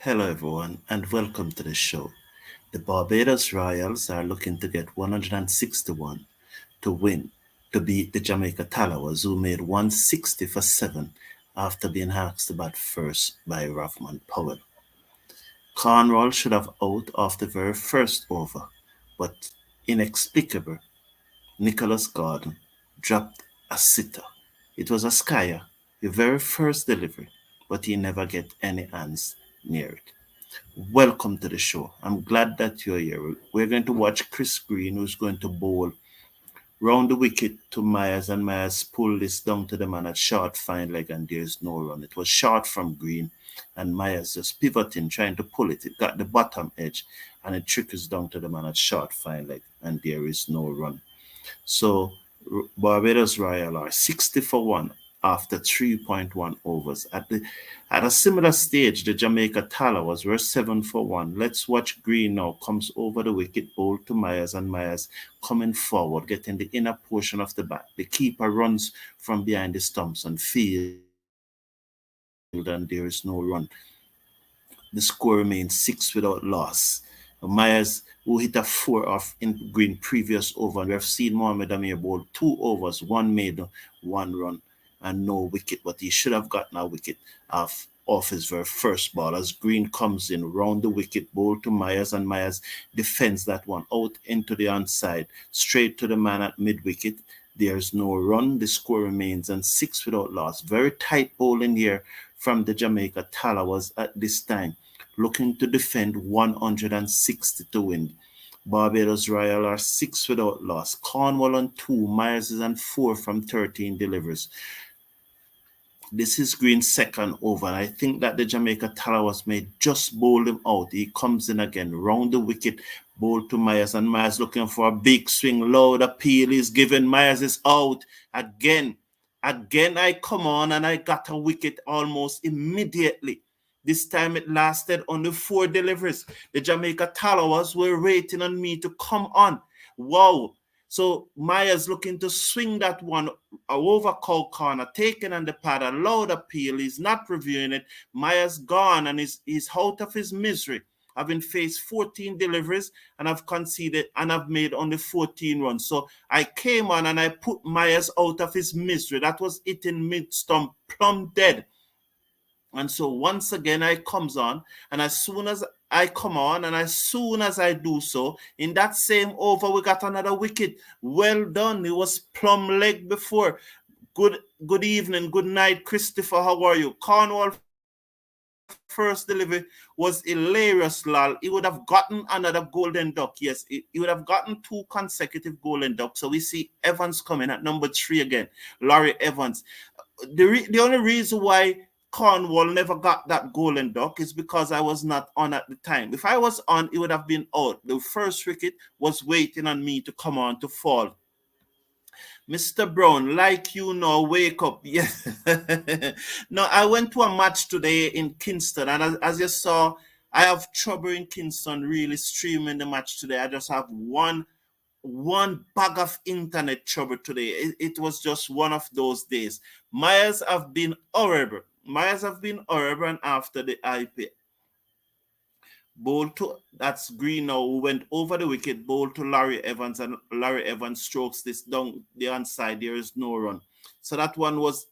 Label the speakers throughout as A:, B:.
A: Hello, everyone, and welcome to the show. The Barbados Royals are looking to get 161 to win to beat the Jamaica Tallawahs, who made 160 for 7 after being asked to bat first by Rahman Powell. Cornwall should have out off the very first over, but inexplicable, Nicholas Gordon dropped a sitter. It was a skyer, the very first delivery, but he never get any hands near it. Welcome to the show. I'm glad that you're here. We're going to watch Chris Green, who's going to bowl round the wicket to Myers, and Myers pull this down to the man at short fine leg, and there's no run. It was short from Green, and Myers just pivoting, trying to pull it. It got the bottom edge, and it trickles down to the man at short fine leg, and there is no run. So Barbados Royal are 60 for 1 after 3.1 overs. At a similar stage, the Jamaica Tallawahs were 7 for 1. Let's watch Green now comes over the wicket, bowl to Myers, and Myers coming forward, getting the inner portion of the bat. The keeper runs from behind the stumps and field, and there is no run. The score remains 6 without loss. Myers, who hit a 4 off in Green previous over, and we have seen Mohamed Amir bowl 2 overs, one made, one run, and no wicket, but he should have gotten a wicket off his very first ball as Green comes in round the wicket, bowl to Myers, and Myers defends that one out into the onside, straight to the man at mid wicket. There's no run. The score remains and 6 without loss. Very tight bowling here from the Jamaica Tallawahs at this time, looking to defend 160 to win. Barbados Royal are 6 without loss. Cornwall on 2. Myers is on 4 from 13 deliveries. This is Green's second over, and I think that the Jamaica Tallawahs may just bowl him out. He comes in again, round the wicket, bowl to Myers, and Myers looking for a big swing. Loud appeal is given. Myers is out again. Again, I come on and I got a wicket almost immediately. This time it lasted only 4 deliveries. The Jamaica Tallawahs were waiting on me to come on. Wow. So Myers looking to swing that one over cow corner, taken on the pad, a loud appeal. He's not reviewing it. Myers gone and he's out of his misery. Having faced 14 deliveries and I've conceded and I've made only 14 runs. So I came on and I put Myers out of his misery. That was it in mid-stump, plumb dead. And so once again, I comes on, and as soon as I come on, and as soon as I do so, in that same over, we got another wicket. Well done. It was plumb leg before. Good evening, good night, Christopher. How are you? Cornwall first delivery was hilarious, lol. He would have gotten another golden duck. Yes, he would have gotten 2 consecutive golden ducks. So we see Evans coming at number 3 again. Laurie Evans. The only reason why Cornwall never got that golden duck is because I was not on at the time. If I was on, it would have been out. The first wicket was waiting on me to come on to fall. Mr. Brown, like you know, wake up. Yeah. No, I went to a match today in Kingston, and as you saw, I have trouble in Kingston really streaming the match today. I just have one bag of internet trouble today. It was just one of those days. Myers have been horrible. Myers have been horrible, and after the IP bowl to that's Green now who went over the wicket, bowl to Larry Evans, and Larry Evans strokes this down the onside. There is no run. So that one was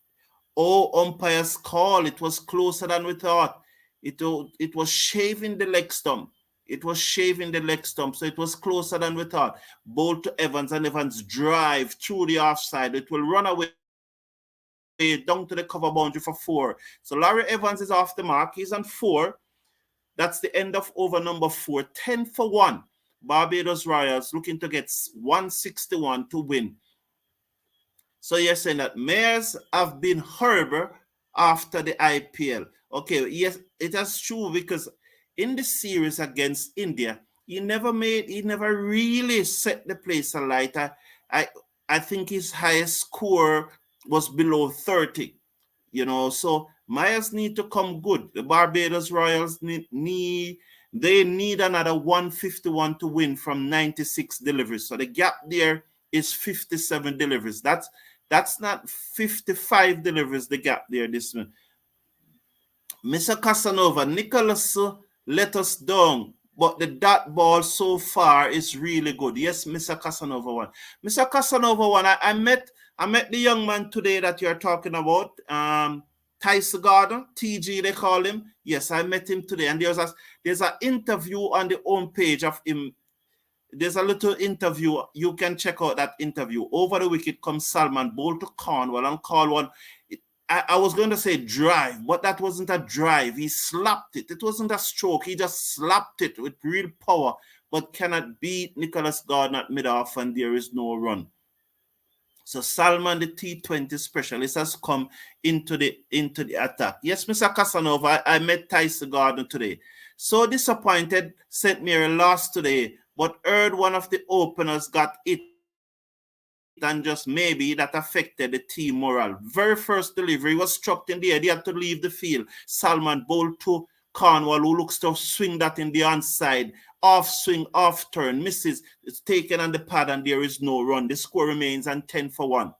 A: umpire's call. It was closer than we thought. It was shaving the leg stump. It was shaving the leg stump, so it was closer than we thought. Bowl to Evans, and Evans drive through the offside. It will run away down to the cover boundary for 4. So Larry Evans is off the mark. He's on 4. That's the end of over number 4. 10 for 1. Barbados Royals looking to get 161 to win. So you're saying that mayors have been horrible after the IPL. Okay, yes, it is true because in the series against India, he never really set the place alight. I, I think his highest score was below 30. So Myers need to come good. The Barbados Royals they need another 151 to win from 96 deliveries. So the gap there is 57 deliveries. That's not 55 deliveries, the gap there this Mr. Casanova, Nicholas let us down, but the dot ball so far is really good. Yes, Mr. Casanova one. Mr. Casanova one, I met the young man today that you're talking about. Tyson Gardner, TG they call him. Yes, I met him today, and there's an interview on the home page of him. There's a little interview. You can check out that interview. Over the wicket comes Salman, bowl to Cornwall, and Cornwall. I was going to say drive, but that wasn't a drive. He slapped it. It wasn't a stroke. He just slapped it with real power, but cannot beat Nicholas Gardner at mid-off, and there is no run. So Salman, the T20 specialist, has come into the attack. Yes, Mr. Casanova, I met Tyson Gardner today. So disappointed, St. Mary lost today, but heard one of the openers got it, and just maybe that affected the team morale. Very first delivery was struck in the head. He had to leave the field. Salman bowled to Cornwall, who looks to swing that in the onside. Off swing, off turn, misses. It's taken on the pad, and there is no run. The score remains on 10 for 1.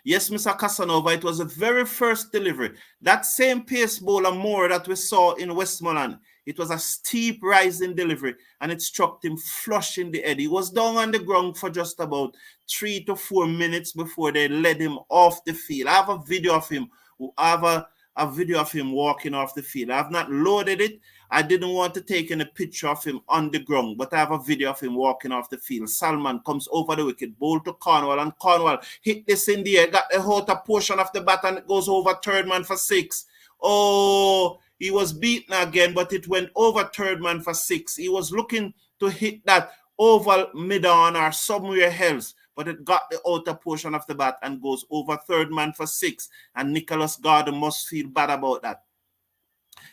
A: Yes, Mr. Casanova, it was the very first delivery. That same pace bowler Moore that we saw in Westmoreland, it was a steep rising delivery, and it struck him flush in the head. He was down on the ground for just about 3 to 4 minutes before they led him off the field. I have a video of him. I have a video of him walking off the field. I have not loaded it. I didn't want to take any picture of him on the ground, but I have a video of him walking off the field. Salman comes over the wicket, bowl to Cornwall, and Cornwall hit this in the air, got the outer portion of the bat, and it goes over third man for 6. Oh, he was beaten again, but it went over third man for 6. He was looking to hit that over mid-on or somewhere else, but it got the outer portion of the bat and goes over third man for 6. And Nicholas Gardner must feel bad about that.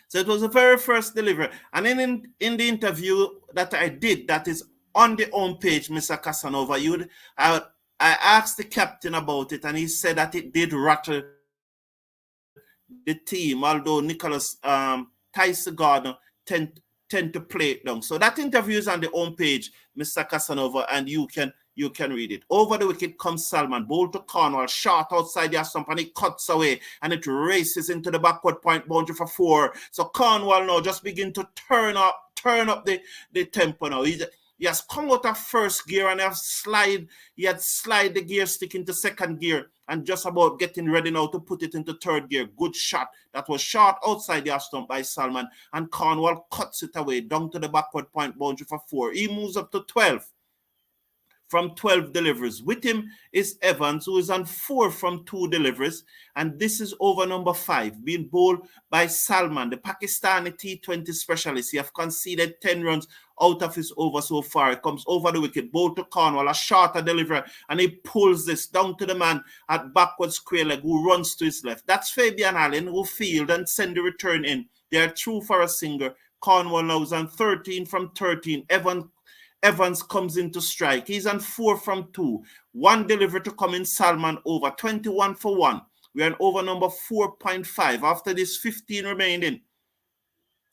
A: So it was the very first delivery. And in the interview that I did, that is on the home page, Mr. Casanova, I asked the captain about it, and he said that it did rattle the team, although Nicholas Tyson Gardner tend to play it down. So that interview is on the home page, Mr. Casanova, and you can read it. Over the wicket comes Salman, bowl to Cornwall, short outside the stump, and it cuts away, and it races into the backward point boundary for 4. So Cornwall now just begin to turn up the tempo now. He has come out of first gear, and he had slide the gear stick into second gear, and just about getting ready now to put it into third gear. Good shot. That was shot outside the stump by Salman, and Cornwall cuts it away down to the backward point boundary for 4. He moves up to 12 from 12 deliveries. With him is Evans, who is on 4 from 2 deliveries, and this is over number 5, being bowled by Salman, the Pakistani T20 specialist. He have conceded 10 runs out of his over so far. It comes over the wicket, bowled to Cornwall, a shorter delivery, and he pulls this down to the man at backward square leg, who runs to his left. That's Fabian Allen, who field and send the return in. They are through for a single. Cornwall now is on 13 from 13. Evans comes into strike. He's on 4 from 2. 1 delivery to come in. Salman over 21 for 1. We're on over number 4.5 after this 15 remaining.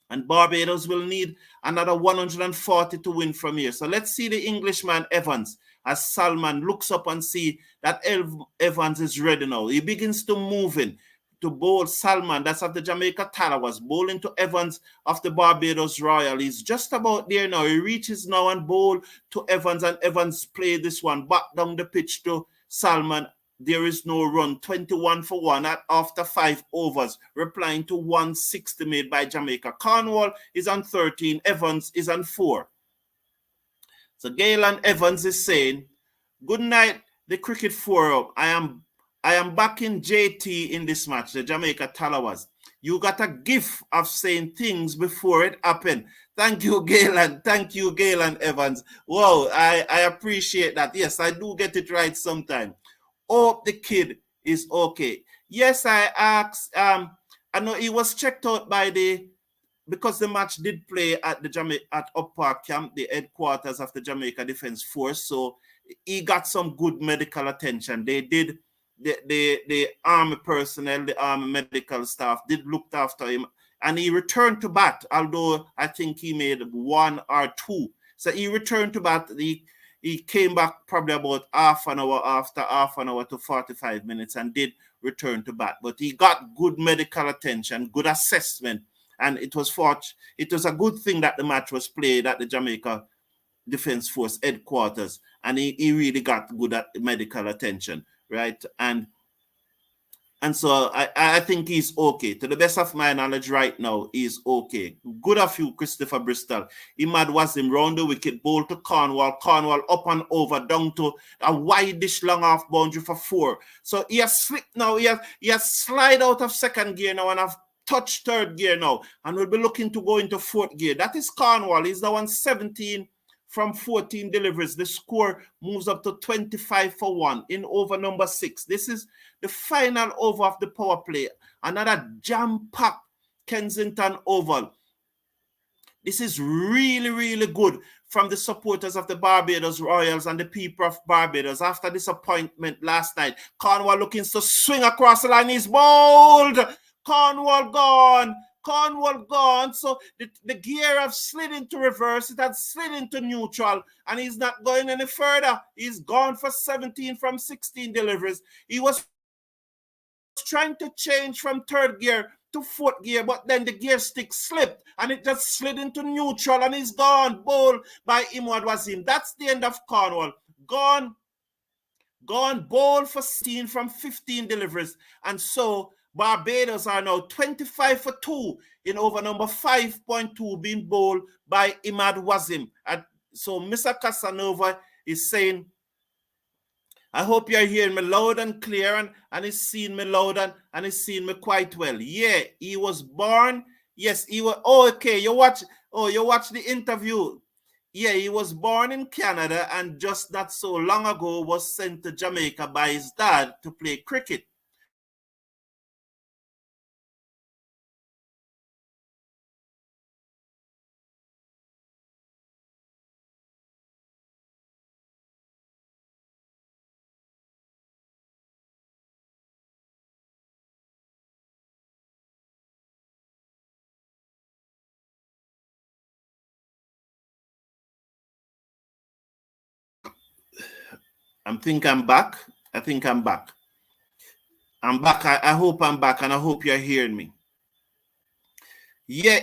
A: And Barbados will need another 140 to win from here. So let's see the Englishman Evans as Salman looks up and see that Evans is ready now. He begins to move in to bowl Salman, that's of the Jamaica Tallawahs, bowling to Evans of the Barbados Royal. He's just about there now. He reaches now and bowl to Evans, and Evans play this one back down the pitch to Salman. There is no run. 21 for 1 after 5 overs, replying to 160 made by Jamaica. Cornwall is on 13. Evans is on 4. So Galen Evans is saying, good night, the cricket forum. I am backing JT in this match, the Jamaica Tallawahs. You got a gift of saying things before it happened. Thank you, Galen. Thank you, Galen Evans. Wow, I appreciate that. Yes, I do get it right sometimes. Hope the kid is okay. Yes, I asked. I know he was checked out by because the match did play at at Up Park Camp, the headquarters of the Jamaica Defence Force. So he got some good medical attention. They did. The army personnel, the army medical staff did look after him, and he returned to bat, although I think he made 1 or 2. So he returned to bat. He came back probably about half an hour after half an hour to 45 minutes and did return to bat. But he got good medical attention, good assessment, and it was a good thing that the match was played at the Jamaica Defense Force headquarters, and he really got good at medical attention, right? And so I think he's okay. To the best of my knowledge right now, he's okay. Good of you, Christopher Bristol. Imad was him round the wicket, ball to Cornwall. Cornwall up and over, down to a wide-ish long off boundary for 4. So he has slipped now. He has slide out of second gear now and have touched third gear now. And we'll be looking to go into fourth gear. That is Cornwall. He's the one 17 from 14 deliveries. The score moves up to 25 for 1 in over number 6. This is the final over of the power play. Another jam-packed Kensington Oval. This is really, really good from the supporters of the Barbados Royals and the people of Barbados after disappointment last night. Cornwall looking to swing across the line. He's bowled. Cornwall gone. Cornwall gone. So the gear have slid into reverse. It had slid into neutral, and he's not going any further. He's gone for 17 from 16 deliveries. He was trying to change from third gear to fourth gear, but then the gear stick slipped and it just slid into neutral, and he's gone. Bowled by Imad Wasim. That's the end of Cornwall. Gone, bowled for 16 from 15 deliveries. And so Barbados are now 25 for 2 in over number 5.2 being bowled by Imad Wasim. And so Mr. Casanova is saying, I hope you're hearing me loud and clear, and he's seeing me loud and he's seeing me quite well. Yeah, he was born. Yes, he was. Oh, okay. You watch the interview. Yeah, he was born in Canada and just not so long ago was sent to Jamaica by his dad to play cricket. I think I'm back. I'm back. I hope I'm back, and I hope you're hearing me. Yeah,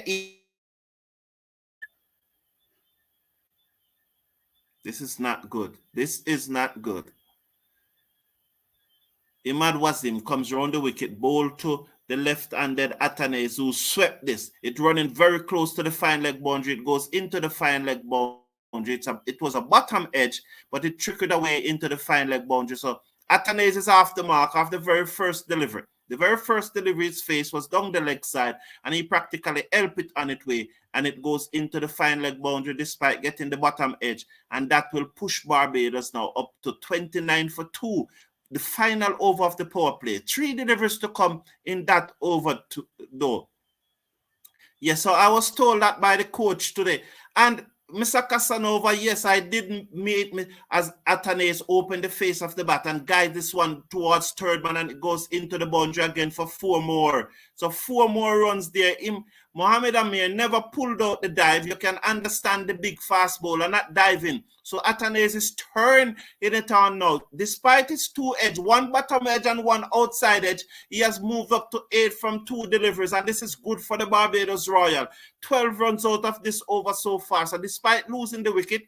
A: this is not good. This is not good. Imad Wasim comes around the wicket, bowl to the left-handed Atanes, who swept this. It running very close to the fine leg boundary. It goes into the fine leg boundary. It was a bottom edge, but it trickled away into the fine leg boundary. So Atanes is off the mark of the very first delivery. The very first delivery his face was down the leg side, and he practically helped it on its way, and it goes into the fine leg boundary despite getting the bottom edge, and that will push Barbados now up to 29 for 2. The final over of the power play. 3 deliveries to come in that over though. Yes, so I was told that by the coach today. And Mr. Casanova, yes, I did meet me as Atanes opened the face of the bat and guide this one towards third man, and it goes into the boundary again for 4 more. So 4 more runs there. Mohamed Amir never pulled out the dive. You can understand the big fast bowler not diving. So Atanes is turned in it on now. Despite his 2 edge, 1 bottom edge and 1 outside edge, he has moved up to 8 from 2 deliveries, and this is good for the Barbados Royal. 12 runs out of this over so far. So despite losing the wicket,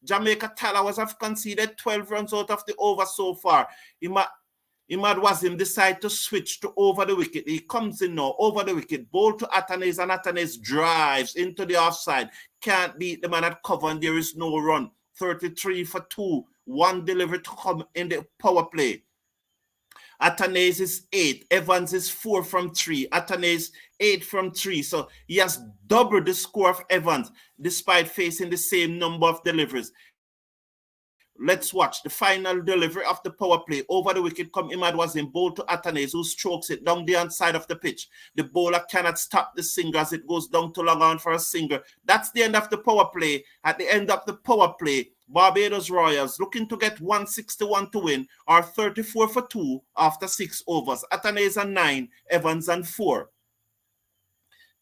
A: Jamaica Tallawahs have conceded 12 runs out of the over so far. Imad Wasim decide to switch to over the wicket. He comes in now, over the wicket, bowl to Atanes, and Atanes drives into the offside. Can't beat the man at cover, and there is no run. 33 for 2, 1 delivery to come in the power play. Atanes is 8. Evans is 4 from 3. Atanes 8 from 3. So he has doubled the score of Evans despite facing the same number of deliveries. Let's watch the final delivery of the power play. Over the wicket come Imad Wasim, bowl to Atanes, who strokes it down the outside of the pitch. The bowler cannot stop the single as it goes down to long on for a single. That's the end of the power play. At the end of the power play, Barbados Royals looking to get 161 to win, or 34 for 2 after 6 overs. Atanes and 9, Evans and 4.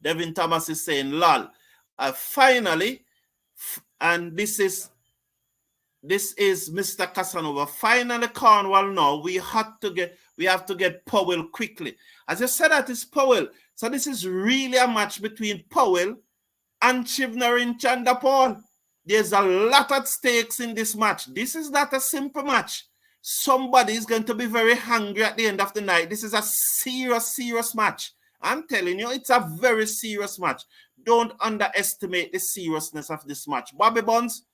A: Devin Thomas is saying, lol. Finally, and this is Mr. Casanova. Finally, Cornwall now. We had to get We have to get Powell quickly. As you said, that is Powell. So this is really a match between Powell and Chivner Chandapal. There's a lot at stakes in this match. This is not a simple match. Somebody is going to be very hungry at the end of the night. This is a serious match. I'm telling you, it's a very serious match. Don't underestimate the seriousness of this match. Bobby Bonds,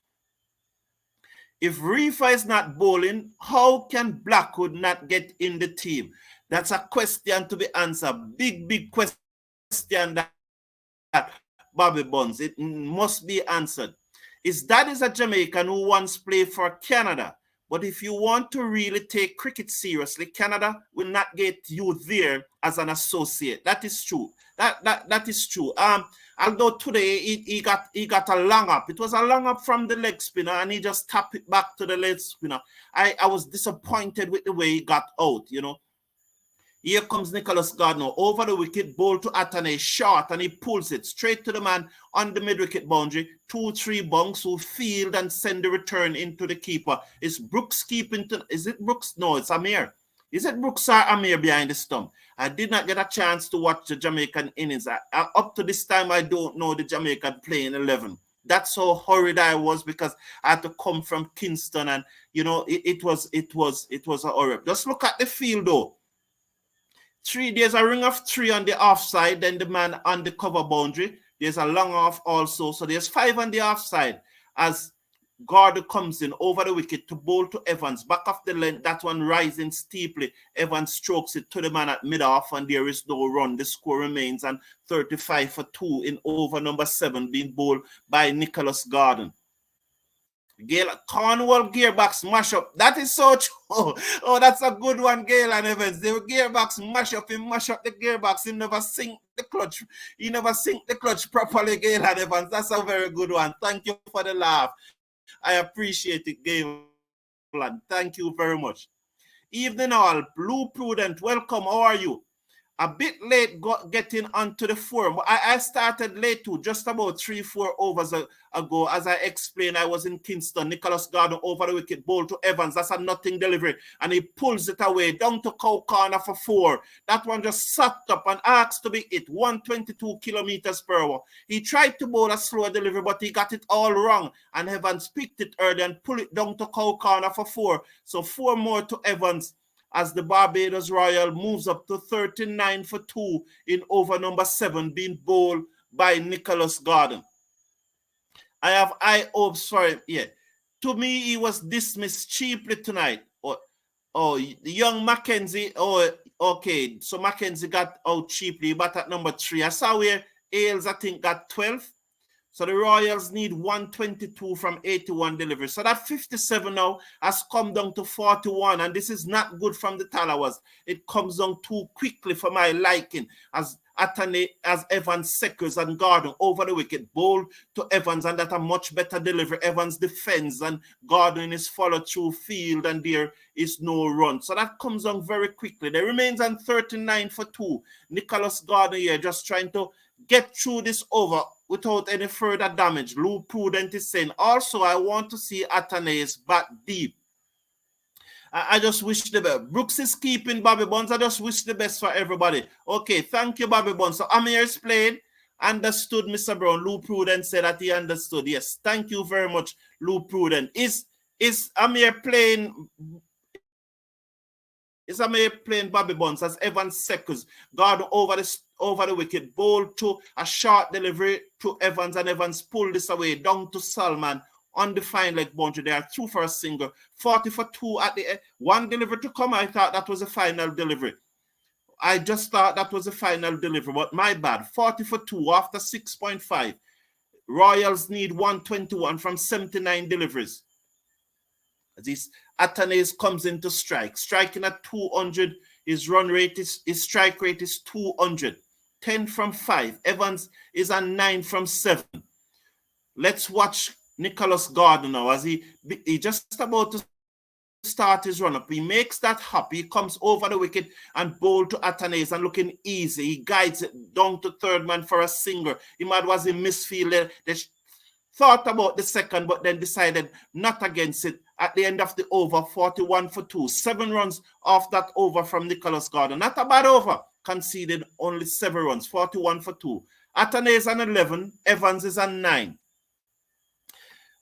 A: if Reefer is not bowling, how can Blackwood not get in the team? That's a question to be answered. Big question that Bobby Bonds. It must be answered. His dad is a Jamaican who once played for Canada. But if you want to really take cricket seriously, Canada will not get you there as an associate. That is true. That is true. Although today he got a long up. It was a long up from the leg spinner, and he just tapped it back to the leg spinner. I was disappointed with the way he got out, you know. Here comes Nicholas Gardner over the wicket, ball to Atane, short, and he pulls it straight to the man on the mid-wicket boundary. 2-3 bunks who field and send the return into the keeper. Is Brooks keeping to... Is it Brooks? No, it's Amir. Is it Brooks or Amir behind the stump? I did not get a chance to watch the Jamaican innings. Up to this time, I don't know the Jamaican playing 11. That's how hurried I was because I had to come from Kingston, and you know it was a hurry. Just look at the field though. There's a ring of 3 on the offside, then the man on the cover boundary. There's a long off also. So there's 5 on the offside as Gardner comes in over the wicket to bowl to Evans. Back off the length, that one rising steeply. Evans strokes it to the man at mid-off, and there is no run. The score remains on 35 for 2 in over number 7 being bowled by Nicholas Gardner. Cornwall gearbox mash up. That is so true. Oh, that's a good one, Gale and Evans. The gearbox mash up. He mash up the gearbox. He never sink the clutch. He never sink the clutch properly, Gale and Evans. That's a very good one. Thank you for the laugh. I appreciate it, Gale. Thank you very much. Evening all. Blue Prudent, welcome. How are you? A bit late getting onto the forum. I started late too, just about 3-4 overs ago. As I explained, I was in Kingston. Nicholas Gardner over the wicket, ball to Evans. That's a nothing delivery. And he pulls it away down to cow corner for 4. That one just sucked up and asked to be hit. 122 kilometers per hour. He tried to bowl a slower delivery, but he got it all wrong. And Evans picked it early and pulled it down to cow corner for 4. So 4 more to Evans, as the Barbados Royal moves up to 39 for 2 in over number 7, being bowled by Nicholas Gardner. I have high hopes for him. Yeah. To me, he was dismissed cheaply tonight. Oh, the young Mackenzie. Oh, okay. So Mackenzie got out cheaply, but at number 3. I saw where Ailes, I think, got 12. So the Royals need 122 from 81 delivery. So that 57 now has come down to 41. And this is not good from the Tallawahs. It comes down too quickly for my liking. As Evans seconds and Gardner over the wicket, bowl to Evans, and that a much better delivery. Evans defends and Gardner in his follow-through field, and there is no run. So that comes down very quickly. There remains on 39 for 2. Nicholas Gardner here just trying to get through this over without any further damage. Lou Prudent is saying, also, I want to see Atane's bat deep. I just wish the best. Brooks is keeping Bobby Bonds. I just wish the best for everybody. Okay, thank you, Bobby Bonds. So Amir is playing. Understood, Mr. Brown. Lou Prudent said that he understood. Yes, thank you very much, Lou Prudent. Is Amir playing... Is Amir playing Bobby Bonds as Evans seconds? Gardner over the wicket, bowl to a short delivery to Evans, and Evans pulled this away down to Salman on the fine leg boundary. They are 2 for a single, 40 for 2 at the end. 1 delivery to come. I thought that was a final delivery. I just thought that was a final delivery, but my bad. 40 for 2 after 6.5. Royals need 121 from 79 deliveries. This Atanes comes into strike. Striking at 200. His run rate his strike rate is 200. 10 from 5. Evans is on 9 from 7. Let's watch Nicholas Gardner now as he just about to start his run-up. He makes that hop. He comes over the wicket and bowl to Atanes and looking easy. He guides it down to third man for a single. He was in misfield. They thought about the second, but then decided not against it at the end of the over, 41 for 2. 7 runs off that over from Nicholas Gordon. Not a bad over. Conceded only 7 runs, 41 for 2. Atanay is on 11. Evans is on 9.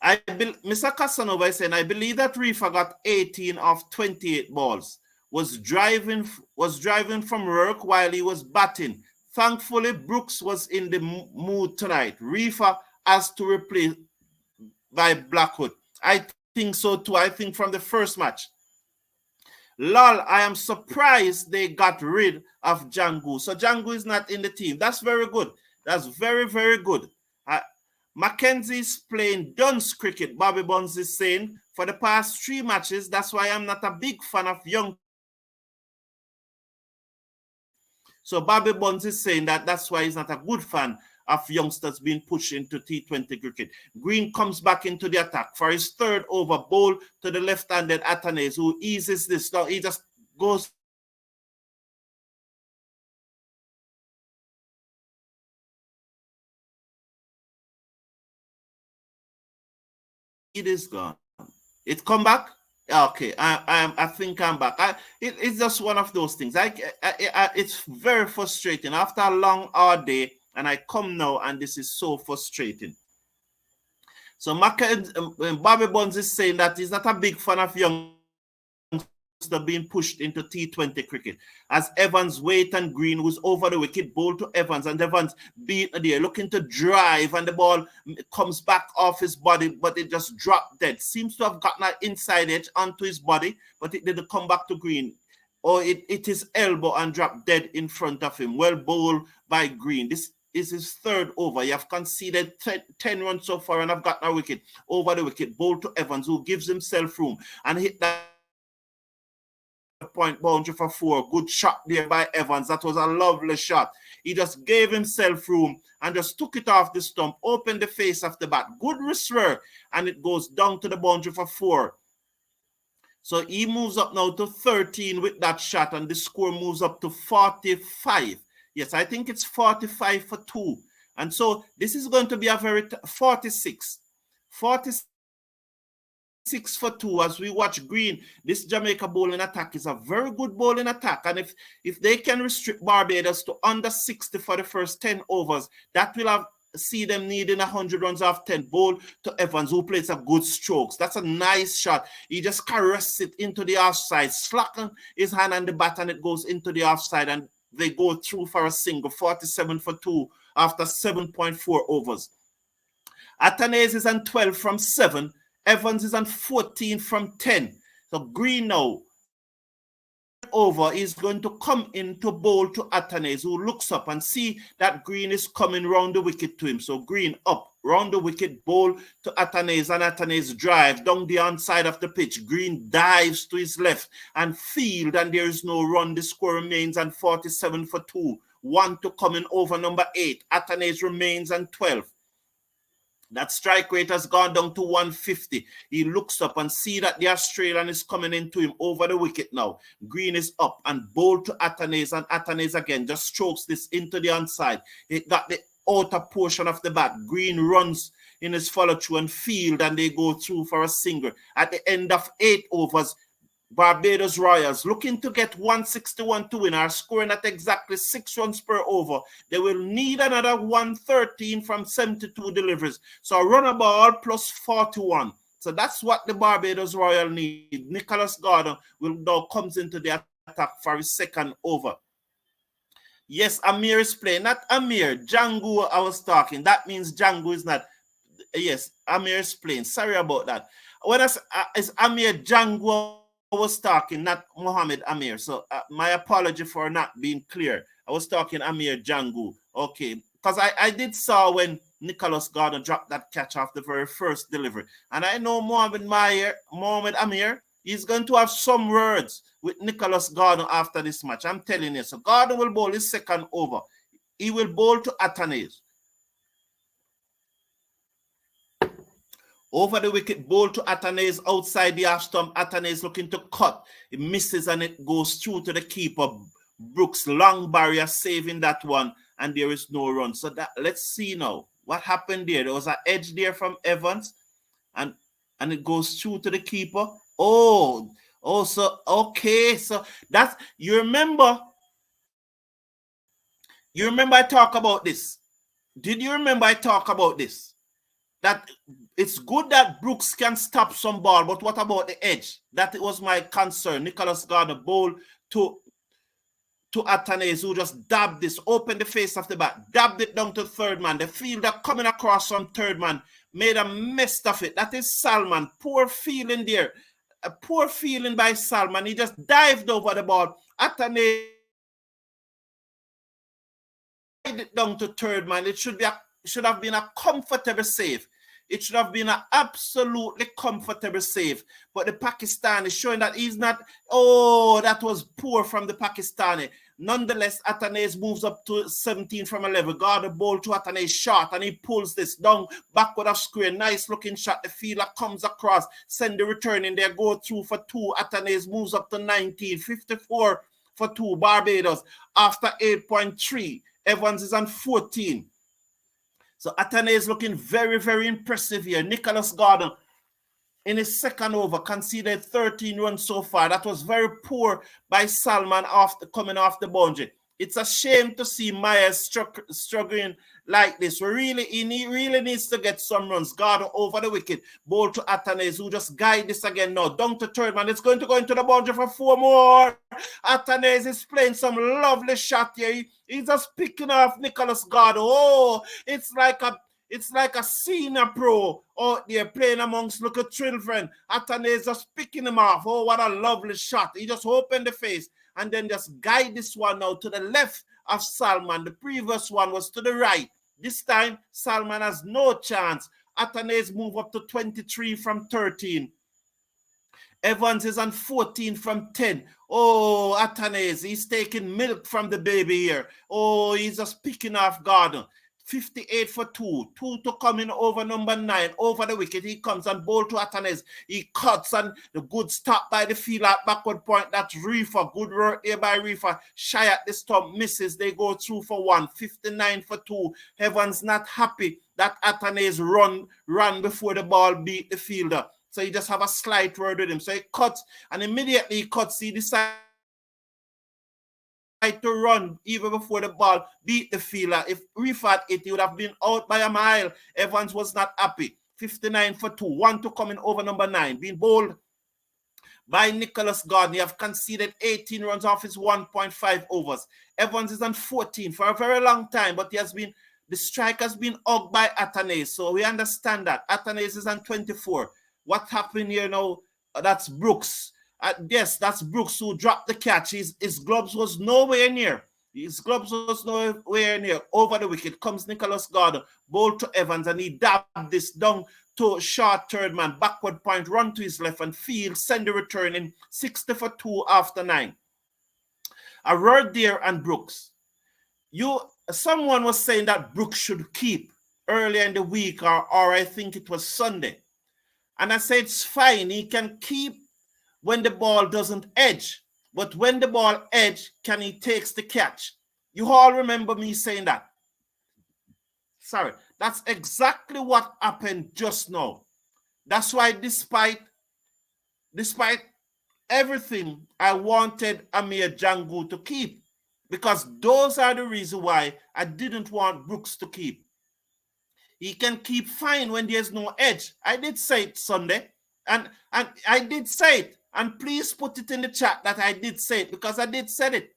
A: Mr. Casanova is saying, I believe that Reefer got 18 of 28 balls. Was driving from work while he was batting. Thankfully, Brooks was in the mood tonight. Reefer has to replace by Blackwood. I think so too. I think from the first match. Lol, I am surprised they got rid of Django. So Django is not in the team. That's very good. That's very, very good. Mackenzie's playing dunce cricket, Bobby Bonds is saying, for the past 3 matches. That's why I'm not a big fan of young. So Bobby Bonds is saying that's why he's not a good fan of youngsters being pushed into T20 cricket. Green comes back into the attack for his 3rd over, bowl to the left-handed Atanay, who eases this. Now he just goes. It is gone. It come back. Okay, I think I'm back. It's just one of those things. It's very frustrating after a long hard day, and I come now, and this is so frustrating. So Bobby Bonds is saying that he's not a big fan of young being pushed into T20 cricket. As Evans, Waite, and Green was over the wicket, bowl to Evans, and Evans beat there, looking to drive, and the ball comes back off his body, but it just dropped dead. Seems to have gotten an inside edge onto his body, but it didn't come back to Green. Or it hit his elbow and dropped dead in front of him. Well bowled by Green. This is his 3rd over. You have conceded 10 runs so far, and I've gotten a wicket over the wicket. Bowl to Evans, who gives himself room and hit that point boundary for 4. Good shot there by Evans. That was a lovely shot. He just gave himself room and just took it off the stump, opened the face of the bat. Good wrist work, and it goes down to the boundary for 4. So he moves up now to 13 with that shot, and the score moves up to 45. Yes, I think it's 45 for 2. And so this is going to be a very 46. 46 for 2 as we watch Green. This Jamaica bowling attack is a very good bowling attack, and if they can restrict Barbados to under 60 for the first 10 overs, that will see them needing 100 runs off 10. Bowl to Evans, who plays a good strokes. That's a nice shot. He just caresses it into the offside, slacken his hand on the bat, and it goes into the offside, and they go through for a single. 47 for 2 after 7.4 overs. Atanay is on 12 from 7. Evans is on 14 from 10. So Green now over is going to come in to bowl to Atanay, who looks up and see that Green is coming round the wicket to him. So Green up round the wicket, bowl to Atanay, and Atanay's drive down the onside of the pitch. Green dives to his left and field, and there is no run. The score remains on 47 for 2. 1 to come in over number 8. Atanay remains on 12. That strike rate has gone down to 150. He looks up and see that the Australian is coming into him over the wicket now. Green is up and bowl to Atanay, and Atanay again just strokes this into the onside. It got the outer portion of the bat. Green runs in his follow-through and field, and they go through for a single. At the end of 8 overs, Barbados Royals looking to get 161 to win, are scoring at exactly 6 runs per over. They will need another 113 from 72 deliveries. So a runner ball plus 41. So that's what the Barbados Royal need. Nicholas Gordon will now comes into the attack for his 2nd over. Yes, Amir is playing. Not Amir. Django I was talking. That means Django is not. Yes, Amir is playing. Sorry about that. When it's Amir, Django was talking, not Mohammed Amir. So my apology for not being clear. I was talking Amir Django. Okay. Because I did saw when Nicholas Gordon dropped that catch off the very first delivery. And I know Mohammed Amir, he's going to have some words with Nicholas Gordon after this match. I'm telling you. So Gordon will bowl his 2nd over. He will bowl to Atanay. Over the wicket, bowl to Atanay outside the half stump. Atanay looking to cut. It misses and it goes through to the keeper. Brooks, long barrier, saving that one, and there is no run. So let's see now what happened there. There was an edge there from Evans, and and it goes through to the keeper. Oh, so okay, so that's you remember I talk about this. Did you remember I talk about this? That it's good that Brooks can stop some ball, but what about the edge? That was my concern. Nicholas Gardner bowl to Atanase, who just dabbed this, opened the face of the bat, dabbed it down to third man. The fielder coming across from third man made a mess of it. That is Salman. Poor feeling there. A poor feeling by Salman. He just dived over the ball. Atanase it down to third man. It should have been a comfortable save. It should have been an absolutely comfortable save. But the Pakistani is showing that he's not. Oh, that was poor from the Pakistani. Nonetheless, Atanase moves up to 17 from 11. Guard the ball to Atanase short, and he pulls this down backward of square. Nice looking shot. The fielder comes across, send the return in there, go through for 2. Atanase moves up to 19, 54 for 2. Barbados after 8.3. Evans is on 14. So Atanase is looking very, very impressive here. Nicholas Gardner in his second over conceded 13 runs so far. That was very poor by Salman coming off the boundary. It's a shame to see Myers struggling like this. He really needs to get some runs. Gardner over the wicket. Ball to Atanase, who just guide this again now. Down to third man. It's going to go into the boundary for 4 more. Atanase is playing some lovely shot here. He's just picking off Nicholas Gardner. Oh, it's like a senior pro out there playing amongst little children. Atanase just picking him off. Oh, what a lovely shot. He just opened the face and then just guide this one now to the left of Salman. The previous one was to the right. This time, Salman has no chance. Atanase move up to 23 from 13. Evans is on 14 from 10. Oh, Atanase, he's taking milk from the baby here. Oh, he's just picking off Gardner. 58 for 2. 2 to come in over number 9. Over the wicket, he comes and bowl to Atanase. He cuts and the good stop by the field at backward point. That's Reefer. Good work here by Reefer. Shy at the stump, misses. They go through for 1. 59 for 2. Evans not happy that Atanase run before the ball beat the fielder. So he just have a slight word with him. So he cuts and immediately he cuts. He decides to run even before the ball beat the fielder. If Reef had it, he would have been out by a mile. Evans was not happy. 59 for 2. 1 to come in over number 9. Being bowled by Nicholas Gardner. He have conceded 18 runs off his 1.5 overs. Evans is on 14 for a very long time, but the strike has been hugged by Atanase. So we understand that. Atanase is on 24. What happened here now? That's Brooks. Yes, that's Brooks who dropped the catch. His gloves was nowhere near. Over the wicket comes Nicholas Gardner, bowl to Evans, and he dabbed this down to short third man, backward point, run to his left and field, send the return in 60 for 2 after 9. A word there and Brooks. Someone was saying that Brooks should keep earlier in the week, or I think it was Sunday. And I said it's fine. He can keep when the ball doesn't edge. But when the ball edge, he takes the catch. You all remember me saying that. Sorry. That's exactly what happened just now. That's why despite everything, I wanted Amir Jangu to keep. Because those are the reasons why I didn't want Brooks to keep. He can keep fine when there's no edge. I did say it Sunday. And I did say it. And please put it in the chat that I did say it, because I did say it.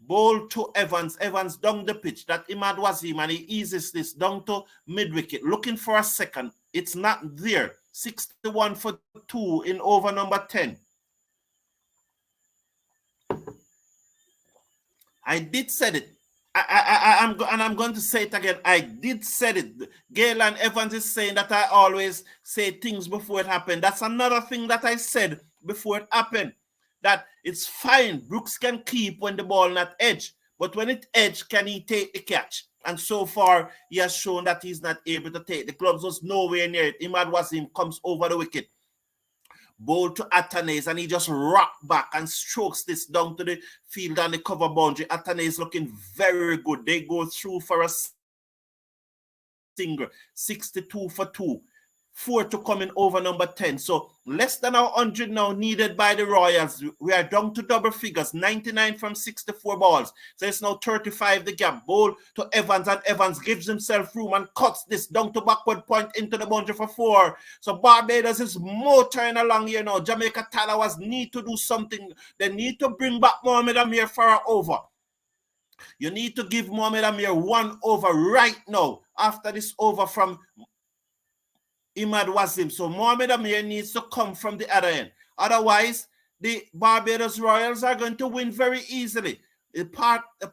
A: Bowl to Evans. Evans down the pitch. That Imad Wazim, and he eases this down to mid-wicket. Looking for a second. It's not there. 61 for 2 in over number 10. I did say it. I'm going to say it again. I did say it. Galen Evans is saying that I always say things before it happened. That's another thing that I said before it happened. That it's fine. Brooks can keep when the ball not edge. But when it edge, can he take the catch? And so far, he has shown that he's not able to take. The gloves was nowhere near it. Imad Wazim comes over the wicket. Bowl to Atanase, and he just rocked back and strokes this down to the field and the cover boundary. Atanase looking very good. They go through for a single. 62 for 2. 4 to come in over number 10. So less than 100 now needed by the Royals. We are down to double figures, 99 from 64 balls. So it's now 35 the gap. Ball to Evans, and Evans gives himself room and cuts this down to backward point into the boundary for 4. So Barbados is motoring along here now. Jamaica Tallawahs need to do something. They need to bring back Mohamed Amir for an over. You need to give Mohamed Amir 1 over right now after this over from Imad Wasim. So Mohamed Amir needs to come from the other end. Otherwise, the Barbados Royals are going to win very easily. The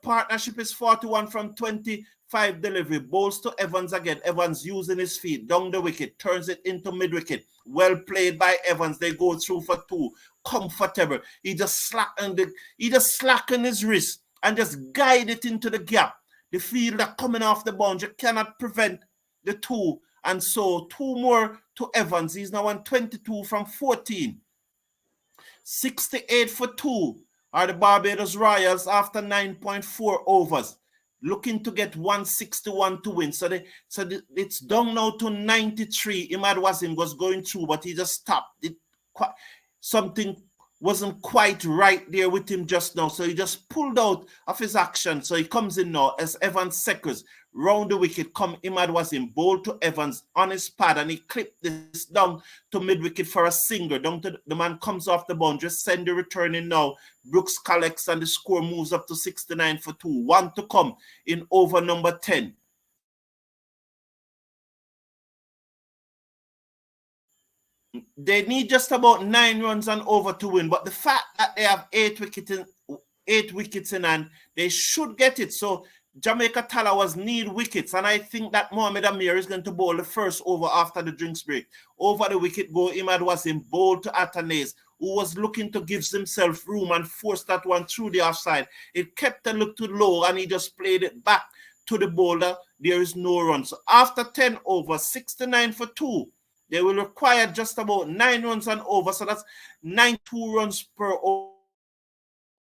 A: partnership is 41 from 25 delivery. Bowls to Evans again. Evans using his feet down the wicket. Turns it into mid-wicket. Well played by Evans. They go through for 2. Comfortable. He just slackened his wrist and just guide it into the gap. The fielder coming off the boundary cannot prevent the 2. And so 2 more to Evans. He's now on 22 from 14. 68 for 2 are the Barbados Royals after 9.4 overs. Looking to get 161 to win. So it's down now to 93. Imad Wasim was going through, but he just stopped. Something wasn't quite right there with him just now. So he just pulled out of his action. So he comes in now as Evans seconds. Round the wicket come Imad Wasim, bowl to Evans on his pad, and he clipped this down to mid-wicket for a single. Down to the man comes off the boundary, send the return in now. Brooks collects and the score moves up to 69 for 2. 1 to come in over number 10. They need just about 9 runs and over to win, but the fact that they have 8 wickets in hand, they should get it. So Jamaica Tallawahs need wickets, and I think that Mohamed Amir is going to bowl the first over after the drinks break. Over the wicket go Imad Wasim, bowled to Athanaze, who was looking to give himself room and force that one through the offside. It kept a look too low, and he just played it back to the bowler. There is no run. So after 10 overs, 69 for 2, they will require just about 9 runs and over, so that's 92 runs per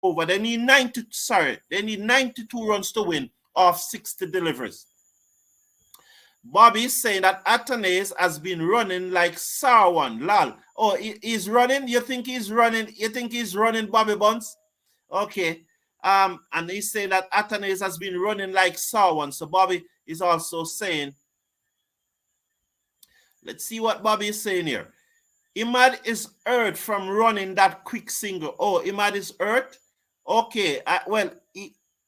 A: over. They need 92 runs to win off 60 deliveries. Bobby is saying that Athanaze has been running like Sarwan. Lal. Oh, he's running? You think he's running? You think he's running, Bobby Buns? Okay. And he's saying that Athanaze has been running like Sarwan. So Bobby is also saying, let's see what Bobby is saying here. Imad is hurt from running that quick single. Oh, Imad is hurt? Okay. Well,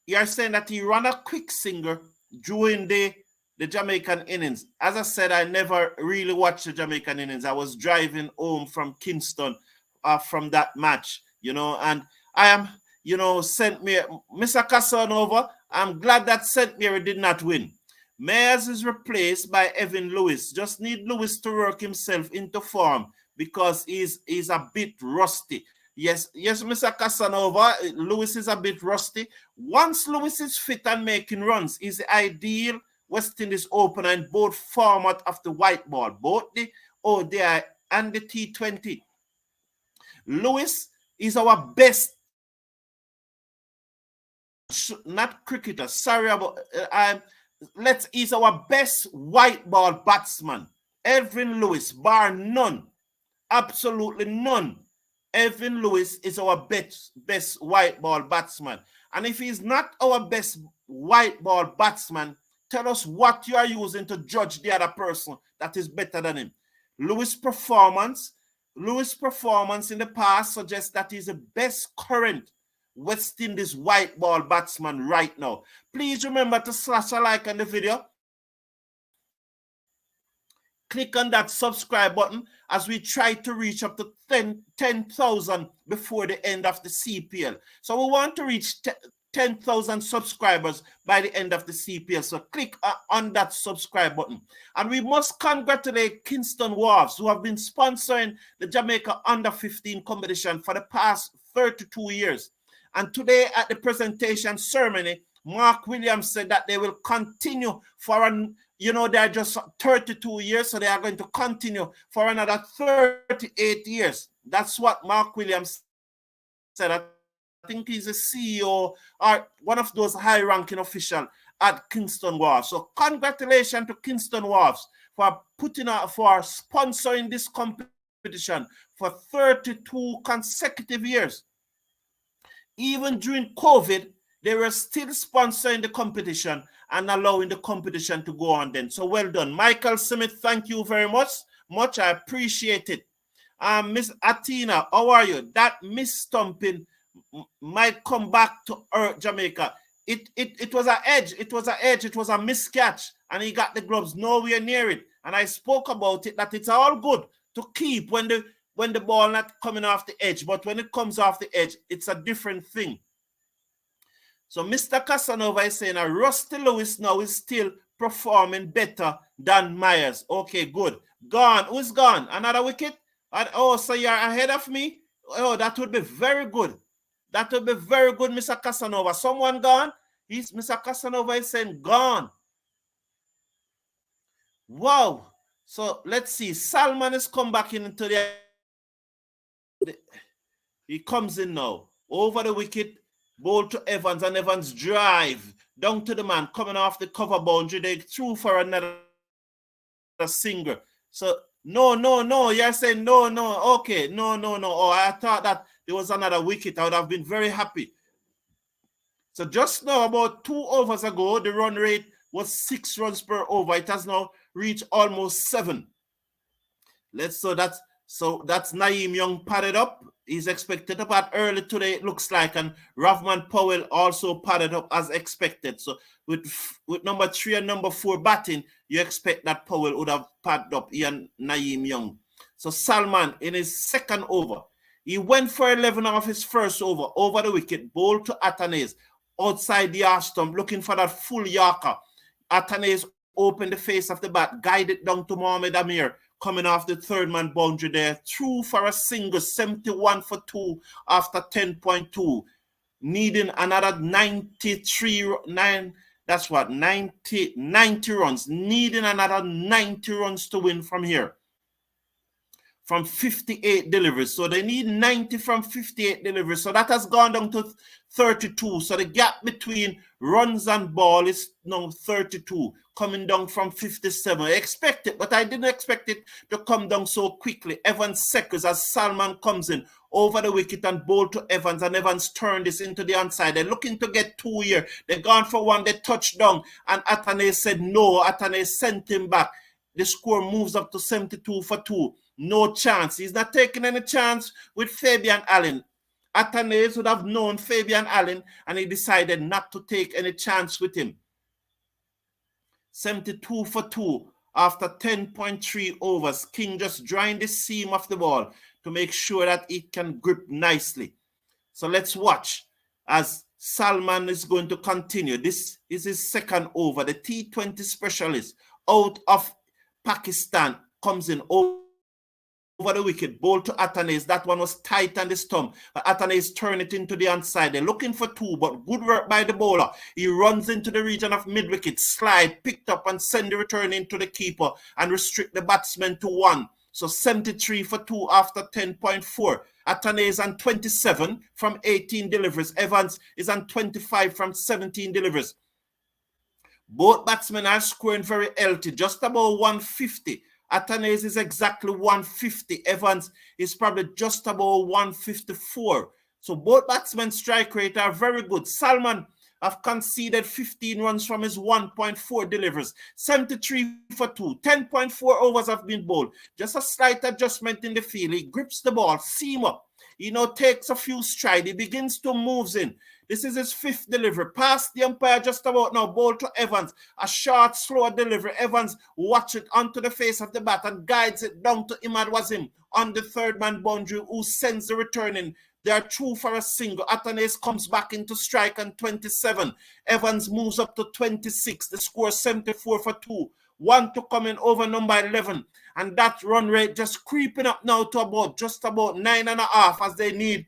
A: you're saying that he ran a quick single during the Jamaican innings. As I said, I never really watched the Jamaican innings. I was driving home from Kingston from that match, and I am, St. Mary, Mr. Casanova, I'm glad that St. Mary did not win. Mayers is replaced by Evan Lewis. Just need Lewis to work himself into form because he's a bit rusty. Yes, Mr. Casanova, Lewis is a bit rusty. Once Lewis is fit and making runs, he's the ideal West Indies opener in both format of the white ball, both the ODI and the T20. Lewis is our best, not cricketer, sorry about, he's our best white ball batsman. Evan Lewis, bar none, absolutely none. Evan Lewis is our best white ball batsman. And if he's not our best white ball batsman, tell us what you are using to judge the other person that is better than him. Lewis' performance in the past suggests that he's the best current West Indies white ball batsman right now. Please remember to slash a like on the video. Click on that subscribe button as we try to reach up to 10,000 before the end of the CPL. So we want to reach 10,000 subscribers by the end of the CPL. So click on that subscribe button. And we must congratulate Kingston Wolves, who have been sponsoring the Jamaica Under-15 competition for the past 32 years. And today at the presentation ceremony, Mark Williams said that they will continue for they're just 32 years, so they are going to continue for another 38 years. That's what Mark Williams said. I think he's a CEO or one of those high-ranking officials at Kingston Wharf. So congratulations to Kingston Wharfs for sponsoring this competition for 32 consecutive years. Even during COVID, they were still sponsoring the competition and allowing the competition to go on then. So well done. Michael Smith, thank you very much. I appreciate it. Miss Atina, how are you? That mistumping might come back to Earth, Jamaica. It was an edge. It was a miscatch. And he got the gloves nowhere near it. And I spoke about it, that it's all good to keep when the ball not coming off the edge. But when it comes off the edge, it's a different thing. So Mr. Casanova is saying Rusty Lewis now is still performing better than Myers. Okay, good. Gone. Who's gone? Another wicket? Oh, so you're ahead of me? Oh, that would be very good. That would be very good, Mr. Casanova. Someone gone? Mr. Casanova is saying gone. Wow. So let's see. Salman has come back into he comes in now. Over the wicket, ball to Evans, and Evans drive down to the man coming off the cover boundary. They threw for another single. So no. You're saying no. Okay, no. Oh, I thought that there was another wicket. I would have been very happy. So just now, about 2 overs ago, the run rate was 6 runs per over. It has now reached almost 7. So that's Naeem Young padded up. He's expected to bat early today, it looks like, and Ravman Powell also padded up as expected. So with number 3 and number 4 batting, you expect that Powell would have padded up, he and Naeem Young. So Salman in his second over, he went for 11 off his first over the wicket, ball to Atanase, outside the half stump, looking for that full Yorker. Atanase opened the face of the bat, guided down to Mohamed Amir, coming off the third man boundary there, through for a single, 71 for 2 after 10.2, needing another 90 runs, needing another 90 runs to win from here, from 58 deliveries. So they need 90 from 58 deliveries. So that has gone down to 32. So the gap between runs and ball is now 32, coming down from 57. I expect it, but I didn't expect it to come down so quickly. Evans seconds as Salman comes in over the wicket and ball to Evans, and Evans turned this into the onside. They're looking to get 2 here. They're gone for 1. They touched down, and Atanase said no. Atanase sent him back. The score moves up to 72 for 2. No chance. He's not taking any chance with Fabian Allen. Atanase would have known Fabian Allen, and he decided not to take any chance with him. 72 for 2 after 10.3 overs. King just drawing the seam of the ball to make sure that it can grip nicely. So let's watch as Salman is going to continue. This is his second over. The T20 specialist out of Pakistan comes in over the wicket, ball to Atanase. That one was tight on the stump, but Atanase turned it into the onside. They're looking for 2, but good work by the bowler. He runs into the region of mid-wicket, slide, picked up, and send the return into the keeper and restrict the batsman to 1. So 73 for 2 after 10.4. Atanase on 27 from 18 deliveries. Evans is on 25 from 17 deliveries. Both batsmen are scoring very healthy, just about 150. Atanase is exactly 150. Evans is probably just about 154. So both batsmen's strike rate are very good. Salman have conceded 15 runs from his 1.4 deliveries. 73 for 2. 10.4 overs have been bowled. Just a slight adjustment in the field. He grips the ball, seam up. Takes a few strides. He begins to move in. This is his 5th delivery. Past the umpire just about now. Ball to Evans. A short, slow delivery. Evans watch it onto the face of the bat and guides it down to Imad Wasim on the third man boundary, who sends the return in. They are through for a single. Atanase comes back into strike on 27. Evans moves up to 26. The score 74 for 2. 1 to come in over number 11. And that run rate just creeping up now to just about 9.5 as they need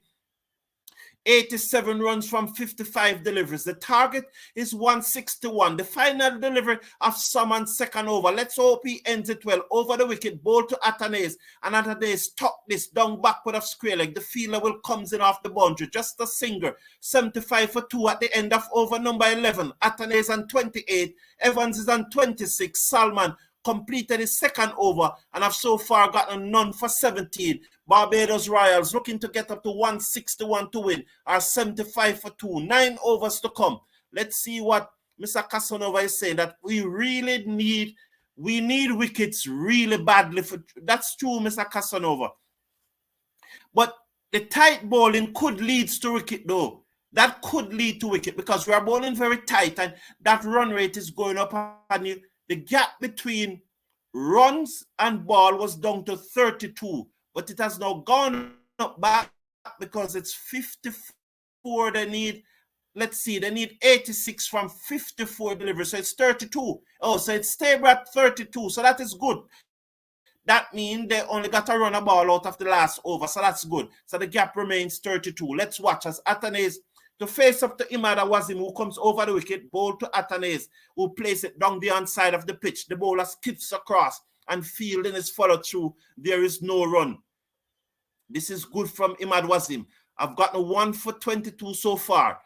A: 87 runs from 55 deliveries. The target is 161. The final delivery of Summon second over. Let's hope he ends it well. Over the wicket, ball to Atanase. And Atanase tuck this down backward of square leg. The fielder will comes in off the boundary. Just a single. 75 for 2 at the end of over number 11. Atanase on 28. Evans is on 26. Salman completed his second over and have so far gotten none for 17. Barbados Royals looking to get up to 161 to win, are 75 for 2. 9 overs to come. Let's see what Mr. Casanova is saying, that we need wickets really badly. That's true, Mr. Casanova. But the tight bowling could lead to wicket though. That could lead to wicket because we are bowling very tight and that run rate is going up and the gap between runs and ball was down to 32, but it has now gone up back because it's 54. They need 86 from 54 deliveries, so it's 32. Oh, so it's stable at 32, so that is good. That means they only got to run a ball out of the last over, so that's good. So the gap remains 32. Let's watch as Atanase to face up to Imad Wasim, who comes over the wicket, ball to Atanase, who plays it down the outside of the pitch. The bowler skips across and fielding is followed through. There is no run. This is good from Imad Wasim. I've gotten 1 for 22 so far.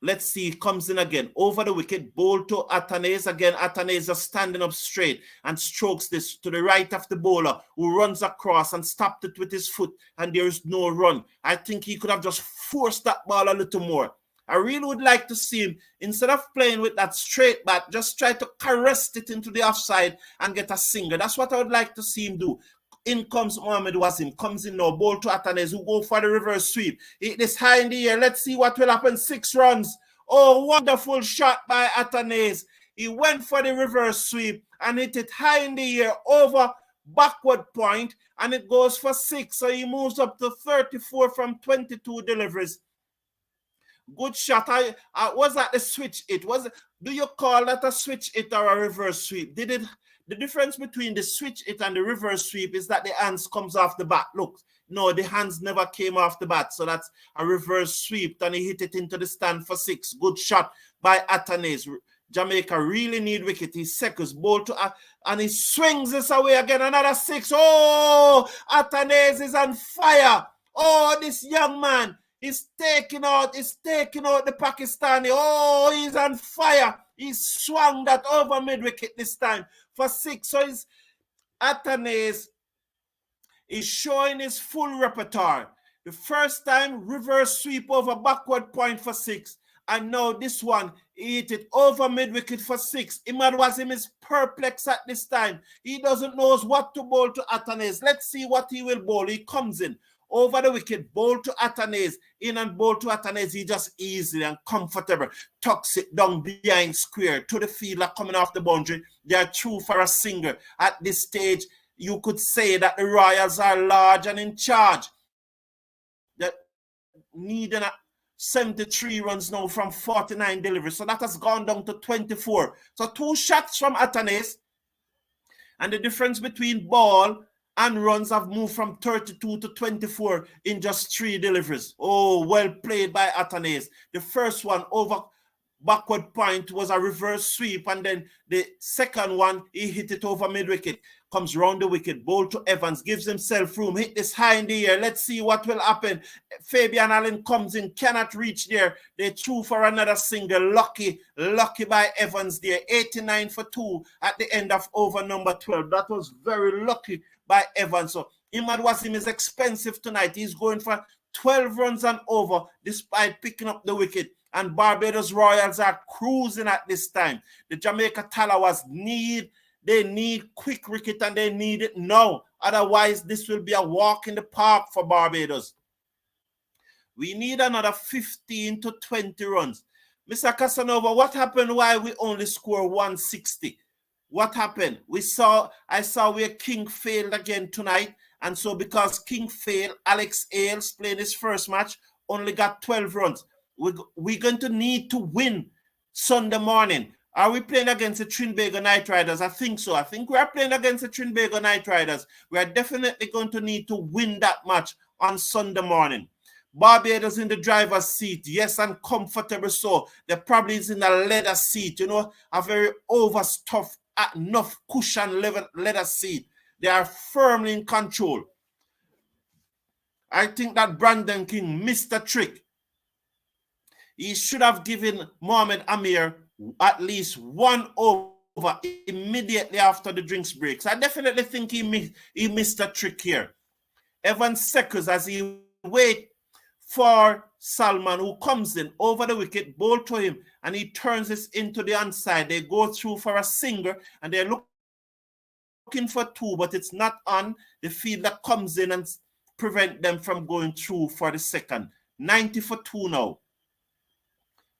A: Let's see, comes in again. Over the wicket, ball to Atanase. Again, Atanase is standing up straight and strokes this to the right of the bowler, who runs across and stopped it with his foot, and there is no run. I think he could have just forced that ball a little more. I really would like to see him, instead of playing with that straight bat, just try to caress it into the offside and get a single. That's what I would like to see him do. In comes Mohamed Wasim, comes in now, ball to Atanase, who go for the reverse sweep. It is high in the air. Let's see what will happen. 6 runs. Oh, wonderful shot by Atanase. He went for the reverse sweep and hit it high in the air over backward point, and it goes for 6. So he moves up to 34 from 22 deliveries. Good shot. Was that the switch hit? Do you call that a switch hit or a reverse sweep? The difference between the switch hit and the reverse sweep is that the hands comes off the bat. Look, no, the hands never came off the bat. So that's a reverse sweep, and he hit it into the stand for 6. Good shot by Atanase. Jamaica really need wicket. He seconds ball to and he swings this away again. Another 6. Oh, Atanase is on fire. Oh, this young man is taking out the Pakistani. Oh, he's on fire. He swung that over mid-wicket this time for 6. So his Atanase is showing his full repertoire. The first time, reverse sweep over backward point for 6. And now this one, he hit it over mid-wicket for 6. Imad Wasim is perplexed at this time. He doesn't know what to bowl to Atanase. Let's see what he will bowl. He comes in. Over the wicket, ball to Atanase, in and ball to Atanase. He just easily and comfortable tucks it down behind square to the fielder coming off the boundary. They are through for a single. At this stage, you could say that the Royals are large and in charge. They're needing 73 runs now from 49 deliveries. So that has gone down to 24. So 2 shots from Atanase. And the difference between ball and runs have moved from 32 to 24 in just 3 deliveries. Oh, well played by Atanase. The first one over backward point was a reverse sweep, and then the second one, he hit it over mid-wicket. Comes round the wicket, ball to Evans, gives himself room, hit this high in the air. Let's see what will happen. Fabian Allen comes in, cannot reach there. They threw for another single. Lucky by Evans there. 89 for 2 at the end of over number 12. That was very lucky by Evans. So Imad Wasim is expensive tonight. He's going for 12 runs and over despite picking up the wicket. And Barbados Royals are cruising at this time. The Jamaica Tallawahs need quick wicket, and they need it now. Otherwise, this will be a walk in the park for Barbados. We need another 15 to 20 runs. Mr. Casanova, what happened why we only score 160? What happened? I saw where King failed again tonight. And so because King failed, Alex Ailes playing his first match, only got 12 runs. We're going to need to win Sunday morning. Are we playing against the Trinbago Knight Riders? I think so. I think we are playing against the Trinbago Knight Riders. We are definitely going to need to win that match on Sunday morning. Barbados in the driver's seat, yes, and comfortable so. They probably is in a leather seat, you know, a very overstuffed, enough cushion leather seat. They are firmly in control. I think that Brandon King missed a trick. He should have given Mohamed Amir at least one over immediately after the drinks breaks. I definitely think he missed a trick here. Evan Seckers, as he waits for Salman, who comes in over the wicket, ball to him, and he turns this into the onside. They go through for a single, and they're looking for two, but it's not on. The fielder comes in and prevent them from going through for the second. 90 for 2 now.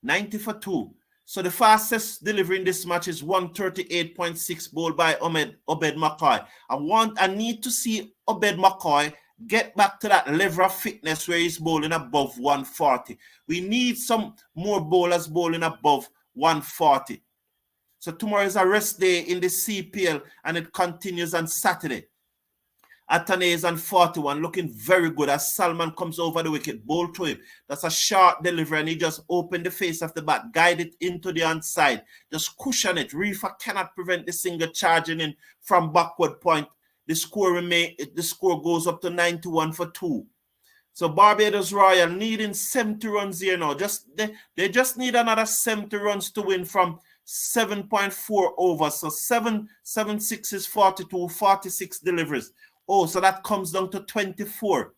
A: 90 for 2. So the fastest delivery in this match is 138.6 bowled by Obed McCoy. I need to see Obed McCoy get back to that level of fitness where he's bowling above 140. We need some more bowlers bowling above 140. So tomorrow is a rest day in the CPL, and it continues on Saturday. Atane is on 41, looking very good as Salman comes over the wicket, bowl to him. That's a short delivery, and he just opened the face of the bat, guide it into the onside, just cushion it. Reefer cannot prevent the single charging in from backward point. The score goes up to 91 for 2. So Barbados Royal needing 70 runs here now. They just need another 70 runs to win from 7.4 overs. So 7.76 is 42, 46 deliveries. Oh, so that comes down to 24.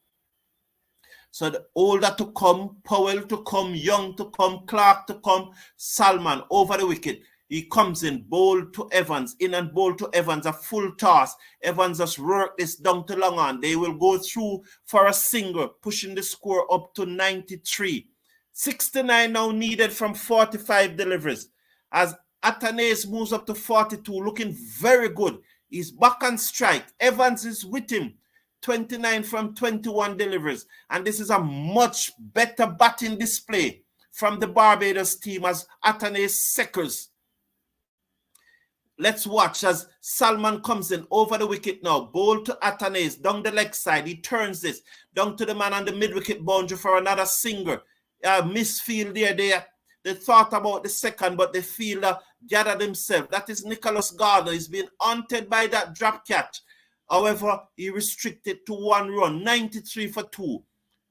A: So the older to come, Powell to come, Young to come, Clark to come, Salman over the wicket. He comes in, bowl to Evans, in and bowl to Evans, a full toss. Evans just work this down to long on. They will go through for a single, pushing the score up to 93. 69 now needed from 45 deliveries. As Atanes moves up to 42, looking very good. He's back on strike. Evans is with him. 29 from 21 deliveries. And this is a much better batting display from the Barbados team as Atane Seckers. Let's watch as Salman comes in over the wicket now. Bowl to Atanes down the leg side. He turns this down to the man on the mid-wicket boundary for another single. Misfield there. They thought about the second, but the fielder gathered himself. That is Nicholas Gardner. He's been haunted by that drop catch. However, he restricted to 1 run, 93 for 2.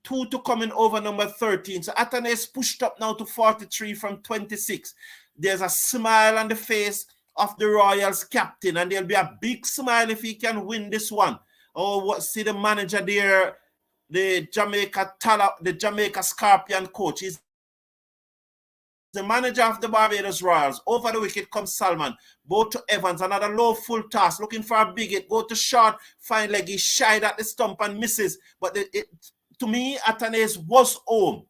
A: 2 to come in over number 13. So Atanes pushed up now to 43 from 26. There's a smile on the face of the Royals captain, and there'll be a big smile if he can win this one. Oh, see the manager there, the Jamaica Scorpion coach. He's the manager of the Barbados Royals. Over the wicket comes Salman. Both to Evans. Another low full toss. Looking for a big hit. Go to short. Fine leg. He shied at the stump and misses. But to me, Atanes was home.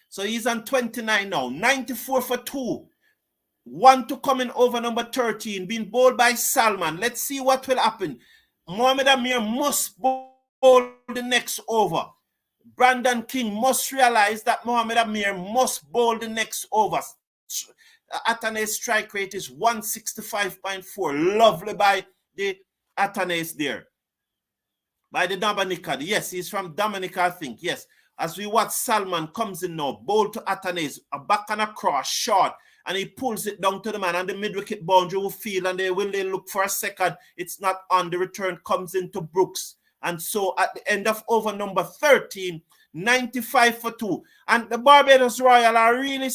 A: So he's on 29 now. 94 for 2. 1 to come in over number 13. Being bowled by Salman. Let's see what will happen. Mohamed Amir must bowl the next over. Brandon King must realize that Mohamed Amir must bowl the next over. Atanes strike rate is 165.4. Lovely by the Atanes there. By the Dominica. Yes, he's from Dominica, I think. Yes. As we watch Salman comes in now. Bowl to Atanes. A back and a cross. Short. And he pulls it down to the man. And the mid-wicket boundary will feel. And they look for a second. It's not on. The return comes into Brooks. And so at the end of over number 13, 95 for 2. And the Barbados Royal are really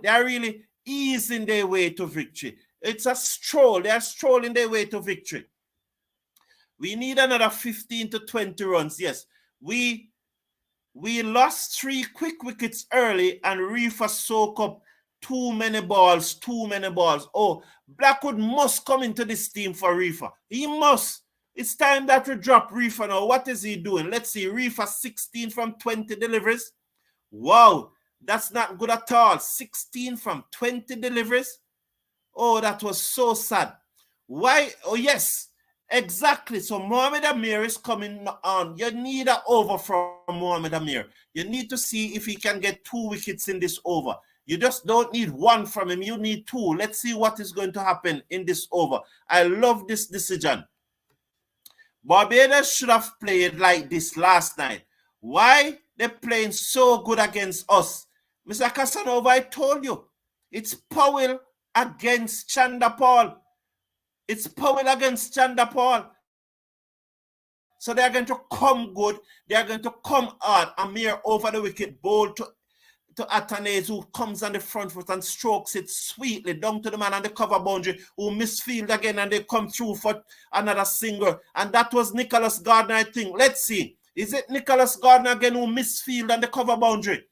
A: they are really easing their way to victory. It's a stroll. They are strolling their way to victory. We need another 15 to 20 runs. Yes, we lost 3 quick wickets early, and Reefer soak up too many balls. Oh, Blackwood must come into this team for Reefer. He must. It's time that we drop Reefer now. What is he doing? Let's see. Reefer 16 from 20 deliveries. Wow, that's not good at all. 16 from 20 deliveries. Oh, that was so sad. Why? Oh, yes, exactly. So Mohamed Amir is coming on. You need an over from Mohamed Amir. You need to see if he can get 2 wickets in this over. You just don't need 1 from him. You need 2. Let's see what is going to happen in this over. I love this decision Barbados should have played like this last night. Why they playing so good against us? Mr. Casanova, I told you, it's Powell against Chanda Paul. It's Powell against Chanda Paul. So they are going to come good. They are going to come hard. Amir over the wicket, ball to Atanes, who comes on the front foot and strokes it sweetly down to the man on the cover boundary, who misfield again, and they come through for another single. And that was Nicholas Gardner, I think. Let's see. Is it Nicholas Gardner again who misfield on the cover boundary?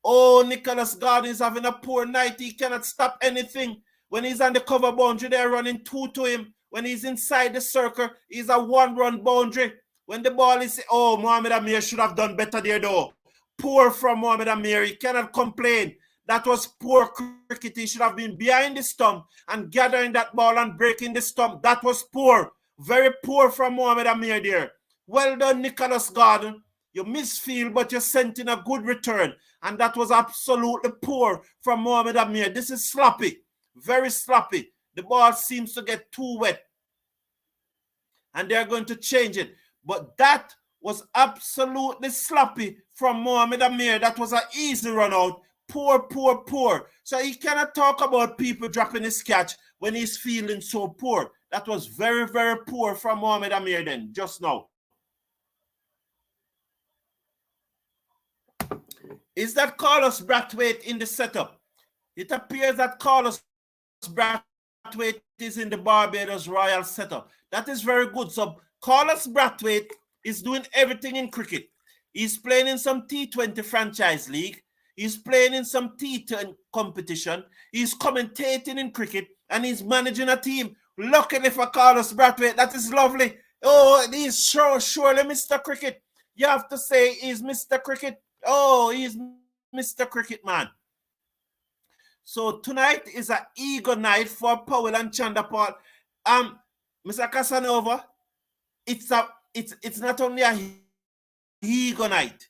A: Oh, Nicholas Gardner is having a poor night. He cannot stop anything. When he's on the cover boundary, they're running two to him. When he's inside the circle, he's a one-run boundary. When the ball is... Oh, Mohamed Amir should have done better there, though. Poor from Mohamed Amir. He cannot complain. That was poor cricket. He should have been behind the stump and gathering that ball and breaking the stump. That was poor. Very poor from Mohamed Amir there. Well done, Nicholas Gardner. You misfield, but you sent in a good return. And that was absolutely poor from Mohamed Amir. This is sloppy. Very sloppy. The ball seems to get too wet. And they're going to change it. But that was absolutely sloppy from Mohamed Amir. That was an easy run out. Poor, poor, poor. So he cannot talk about people dropping his catch when he's feeling so poor. That was very, very poor from Mohamed Amir then, just now. Is that Carlos Brathwaite in the setup? It appears that Carlos Brathwaite is in the Barbados Royal setup. That is very good. So Carlos Brathwaite is doing everything in cricket. He's playing in some T20 franchise league. He's playing in some T10 competition. He's commentating in cricket, and he's managing a team. Luckily for Carlos Brathwaite, that is lovely. Oh, he's surely Mr. Cricket. You have to say he's Mr. Cricket. Oh, he's Mr. Cricket, man. So tonight is an eager night for Powell and Chanda Paul. Mr. Casanova, it's not only a eager night.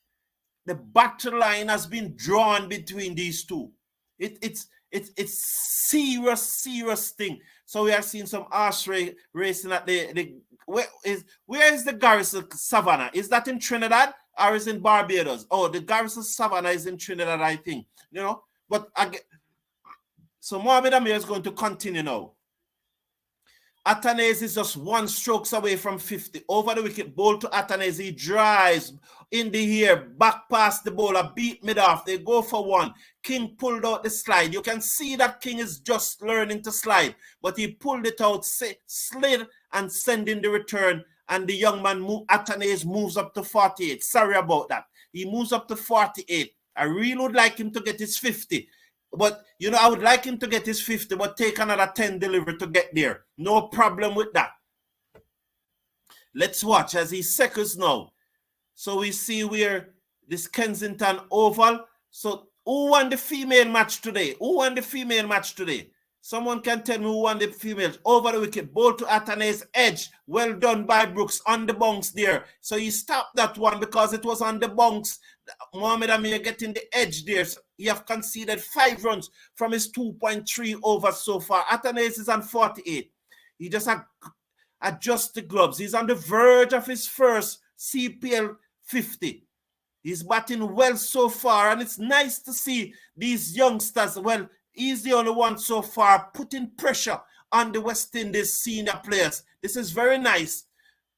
A: The battle line has been drawn between these two. It's serious thing. So we are seeing some horse racing at where is the Garrison Savannah? Is that in Trinidad or is in Barbados? Oh, the Garrison Savannah is in Trinidad, I think. You know, but again, so Mohamed Amir is going to continue now. Atanes is just one strokes away from 50. Over the wicket, ball to Atanes. He drives in the air, back past the bowler, beat mid off. They go for one. King pulled out the slide. You can see that King is just learning to slide, but he pulled it out, slid, and send in the return. And the young man, Atanes, moves up to 48. Sorry about that. He moves up to 48. I really would like him to get his 50. But, you know, I would like him to get his 50, but take another 10 delivery to get there. No problem with that. Let's watch as he seconds now. So we see where this Kensington Oval. So who won the female match today? Who won the female match today? Someone can tell me who won the females. Over the wicket, ball to Atanes, edge. Well done by Brooks on the bunks there. So he stopped that one because it was on the bunks. Mohamed Amir getting the edge there. So he have conceded 5 runs from his 2.3 overs so far. Atanes is on 48. He just adjusts the gloves. He's on the verge of his first CPL 50. He's batting well so far, and it's nice to see these youngsters. Well, he's the only one so far putting pressure on the West Indies senior players. This is very nice.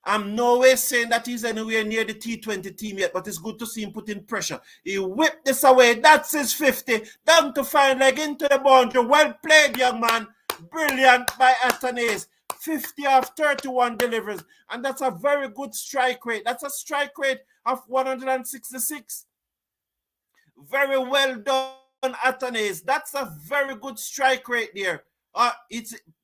A: I'm no way saying that he's anywhere near the T20 team yet, but it's good to see him putting pressure. He whipped this away. That's his 50. Down to fine leg into the boundary. Well played, young man. Brilliant by Atanes. 50 of 31 deliveries. And that's a very good strike rate. That's a strike rate of 166. Very well done, Atanes. That's a very good strike rate there.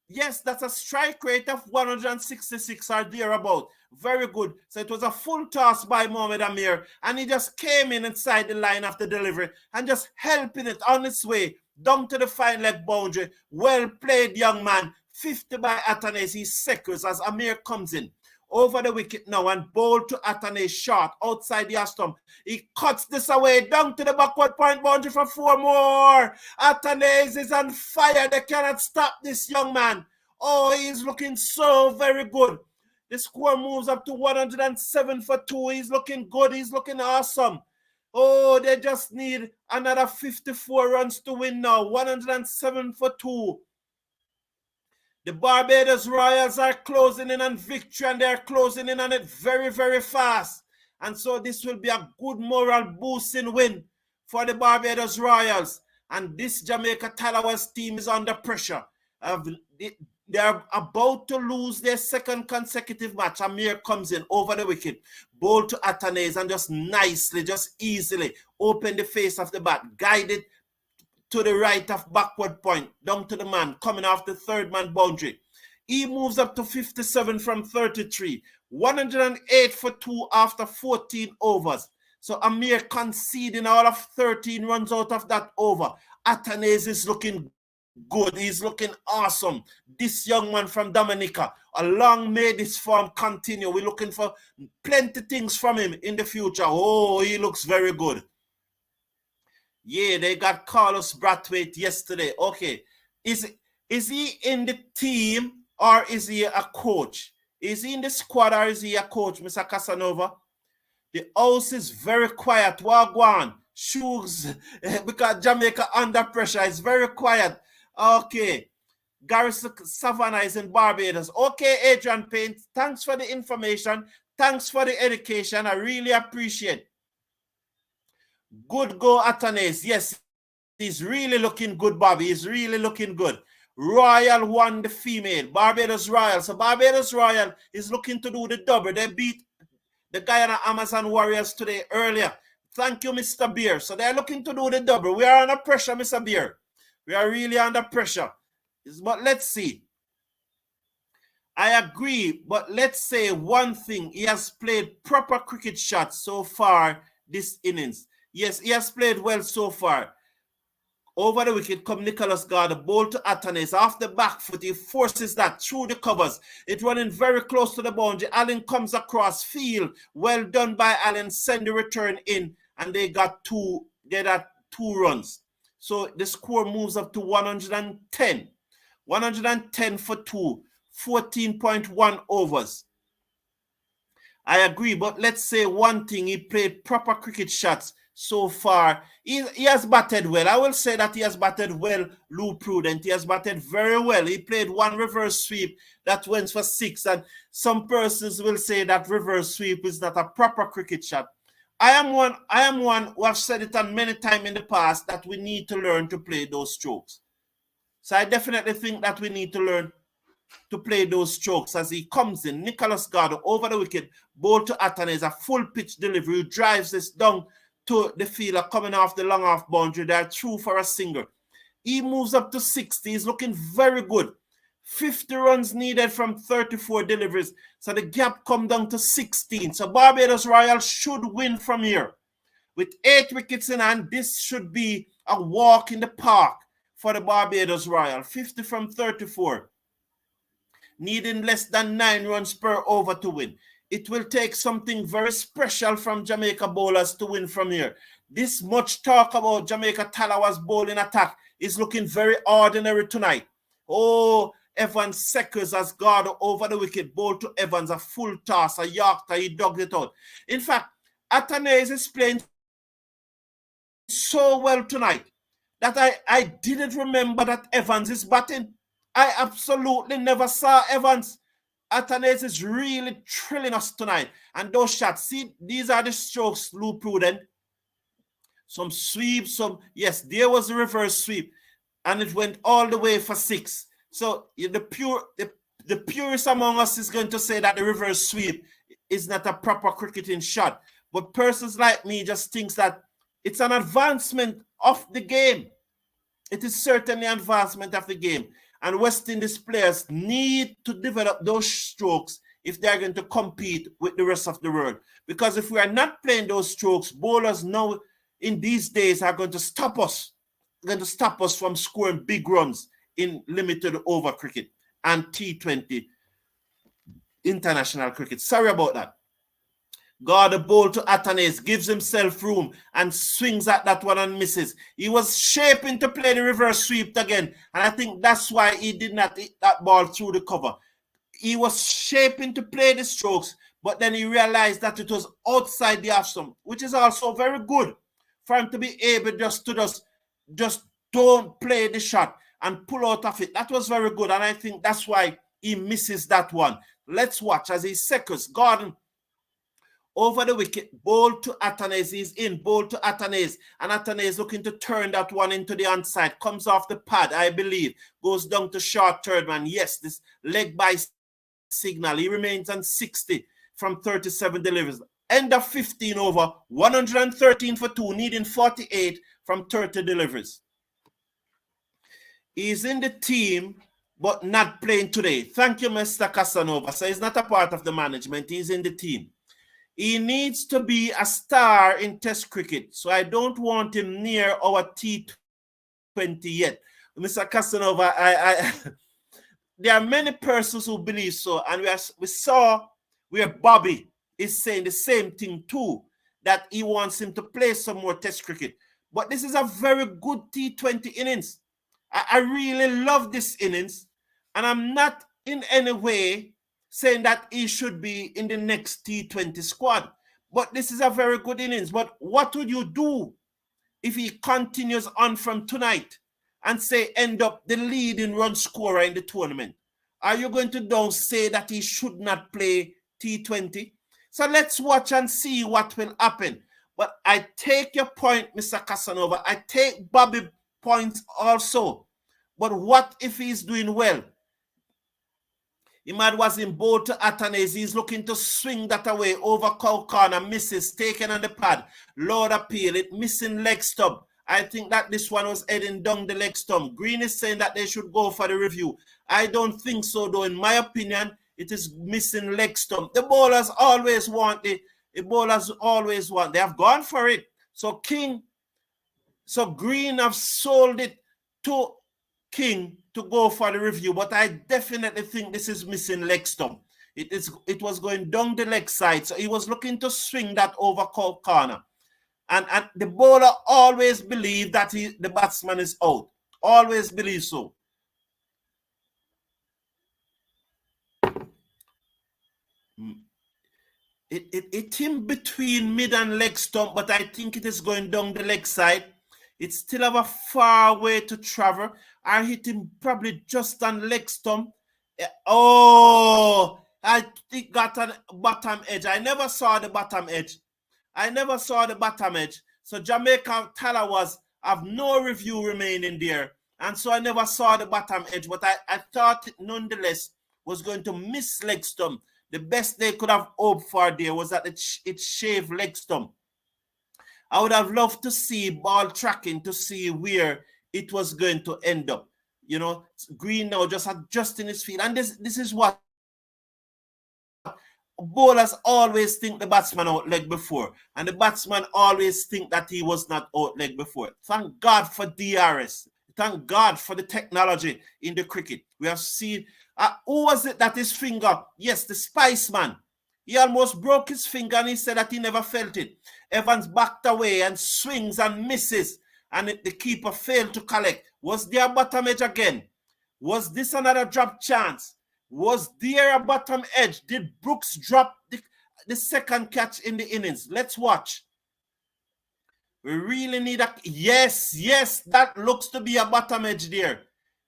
A: Yes, that's a strike rate of 166 or thereabout. Very good. So it was a full toss by Mohamed Amir, and he just came in inside the line after delivery and just helping it on its way down to the fine leg boundary. Well played, young man. 50 by Atanes. He seconds as Amir comes in. Over the wicket now and ball to Atanes short outside the stump. He cuts this away down to the backward point boundary for 4 more. Atanes is on fire. They cannot stop this young man. Oh, he's looking so very good. The score moves up to 107 for 2. He's looking good. He's looking awesome. Oh, they just need another 54 runs to win now. 107 for 2. The Barbados Royals are closing in on victory, and they're closing in on it very, very fast. And so this will be a good moral boosting win for the Barbados Royals. And this Jamaica Tallawahs team is under pressure. They're about to lose their second consecutive match. Amir comes in over the wicket, bowl to Atanase, and just nicely, just easily open the face of the bat, guide it to the right of backward point, down to the man, coming off the third man boundary. He moves up to 57 from 33, 108 for 2 after 14 overs. So Amir conceding all of 13 runs out of that over. Atanase is looking good. He's looking awesome. This young man from Dominica, long may this form continue. We're looking for plenty things from him in the future. Oh, he looks very good. Yeah, they got Carlos Brathwaite yesterday. Okay. Is he in the team or is he a coach? Is he in the squad or is he a coach, Mr. Casanova? The house is very quiet. Wagwan. Shoes. Because Jamaica under pressure. It's very quiet. Okay. Garrison Savannah is in Barbados. Okay, Adrian Payne. Thanks for the information. Thanks for the education. I really appreciate it. Good go, Atanase. Yes, he's really looking good, Bobby. He's really looking good. Royal won the female. Barbados Royal. So Barbados Royal is looking to do the double. They beat the Guyana Amazon Warriors today earlier. Thank you, Mr. Beer. So they're looking to do the double. We are under pressure, Mr. Beer. We are really under pressure. But let's see. I agree, but let's say one thing. He has played proper cricket shots so far this innings. Yes, he has played well so far. Over the wicket come Nicholas Gardner, bowl to Atanase. Off the back foot, he forces that through the covers. It running very close to the boundary. Allen comes across field. Well done by Allen. Send the return in, and they got two runs. So the score moves up to 110. 110 for 2. 14.1 overs. I agree, but let's say one thing. He played proper cricket shots so far. He has batted well. I will say that he has batted well, Lou Prudent. He has batted very well. He played one reverse sweep that went for 6, and some persons will say that reverse sweep is not a proper cricket shot. I am one who have said it on many times in the past that we need to learn to play those strokes. So I definitely think that we need to learn to play those strokes as he comes in. Nicholas Gardner over the wicket, bowl to Atanase, a full pitch delivery, drives this down to the fielder coming off the long off boundary. They're through for a single. He moves up to 60. He's looking very good. 50 runs needed from 34 deliveries. So the gap come down to 16. So Barbados Royal should win from here. With 8 wickets in hand, this should be a walk in the park for the Barbados Royal. 50 from 34. Needing less than 9 runs per over to win. It will take something very special from Jamaica bowlers to win from here. This much talk about Jamaica Tallawahs bowling attack is looking very ordinary tonight. Oh, Evans Seckers has guarded over the wicket, bowl to Evans, a full toss, a Yorker, he dug it out. In fact, Atanase is playing so well tonight that I didn't remember that Evans is batting. I absolutely never saw Evans. Atanase is really thrilling us tonight. And those shots, see, these are the strokes, Lou Prudent. Some sweep, yes, there was a reverse sweep. And it went all the way for 6. So the purist among us is going to say that the reverse sweep is not a proper cricketing shot. But persons like me just thinks that it's an advancement of the game. It is certainly an advancement of the game. And West Indies players need to develop those strokes if they're going to compete with the rest of the world. Because if we are not playing those strokes, bowlers now in these days are going to stop us. Going to stop us from scoring big runs in limited over cricket and T20 international cricket. Sorry about that. Got the ball to Atanase, gives himself room and swings at that one and misses. He was shaping to play the reverse sweep again, and I think that's why he did not hit that ball through the cover. he was shaping to play the strokes, but then he realized that it was outside the off stump, which is also very good for him to be able just don't play the shot and pull out of it. That was very good, and I think that's why he misses that one. Let's watch as he seconds. Gordon over the wicket, ball to Atanase, he's in, ball to Atanase, and Atanase looking to turn that one into the onside, comes off the pad, I believe, goes down to short third man. Yes, this leg by signal, he remains on 60 from 37 deliveries. End of 15 over, 113 for 2, needing 48 from 30 deliveries. He's in the team, but not playing today. Thank you, Mr. Casanova. So he's not a part of the management, he's in the team. He needs to be a star in Test cricket, so I don't want him near our T20 yet. Mr. Casanova, there are many persons who believe so, and we saw where Bobby is saying the same thing too, that he wants him to play some more Test cricket. But this is a very good T20 innings. I really love this innings, and I'm not in any way saying that he should be in the next T20 squad. But this is a very good innings. But what would you do if he continues on from tonight and say end up the leading run scorer in the tournament? Are you going to now say that he should not play T20? So let's watch and see what will happen. But I take your point, Mr. Casanova. I take Bobby's points also. But what if he's doing well? Imad was in bowl to Atanase. He's looking to swing that away over corner. Misses. Taken on the pad. Lord appeal. It missing leg stump. I think that this one was heading down the leg stump. Green is saying that they should go for the review. I don't think so, though. In my opinion, it is missing leg stump. The bowlers always want it. The bowlers always want. They have gone for it. So Green have sold it to King to go for the review, but I definitely think this is missing leg stump. It was going down the leg side, so he was looking to swing that over corner. And the bowler always believes that the batsman is out. Always believes so. It in between mid and leg stump, but I think it is going down the leg side. It still have a far way to travel. I hit him probably just on leg stump. Oh, I think got a bottom edge. I never saw the bottom edge. So Jamaica Tallawahs have no review remaining there. And so I never saw the bottom edge. But I thought it nonetheless was going to miss leg stump. The best they could have hoped for there was that it shaved leg stump. I would have loved to see ball tracking to see where it was going to end up. You know, Green now just adjusting his feet. And this is what bowlers always think the batsman out leg before. And the batsman always think that he was not out leg before. Thank God for DRS. Thank God for the technology in the cricket. We have seen, who was it that his finger? Yes, the Spice Man. He almost broke his finger and he said that he never felt it. Evans backed away and swings and misses. And the keeper failed to collect. Was there a bottom edge again? Was this another drop chance? Was there a bottom edge? Did Brooks drop the second catch in the innings? Let's watch. We really need a... Yes, that looks to be a bottom edge there.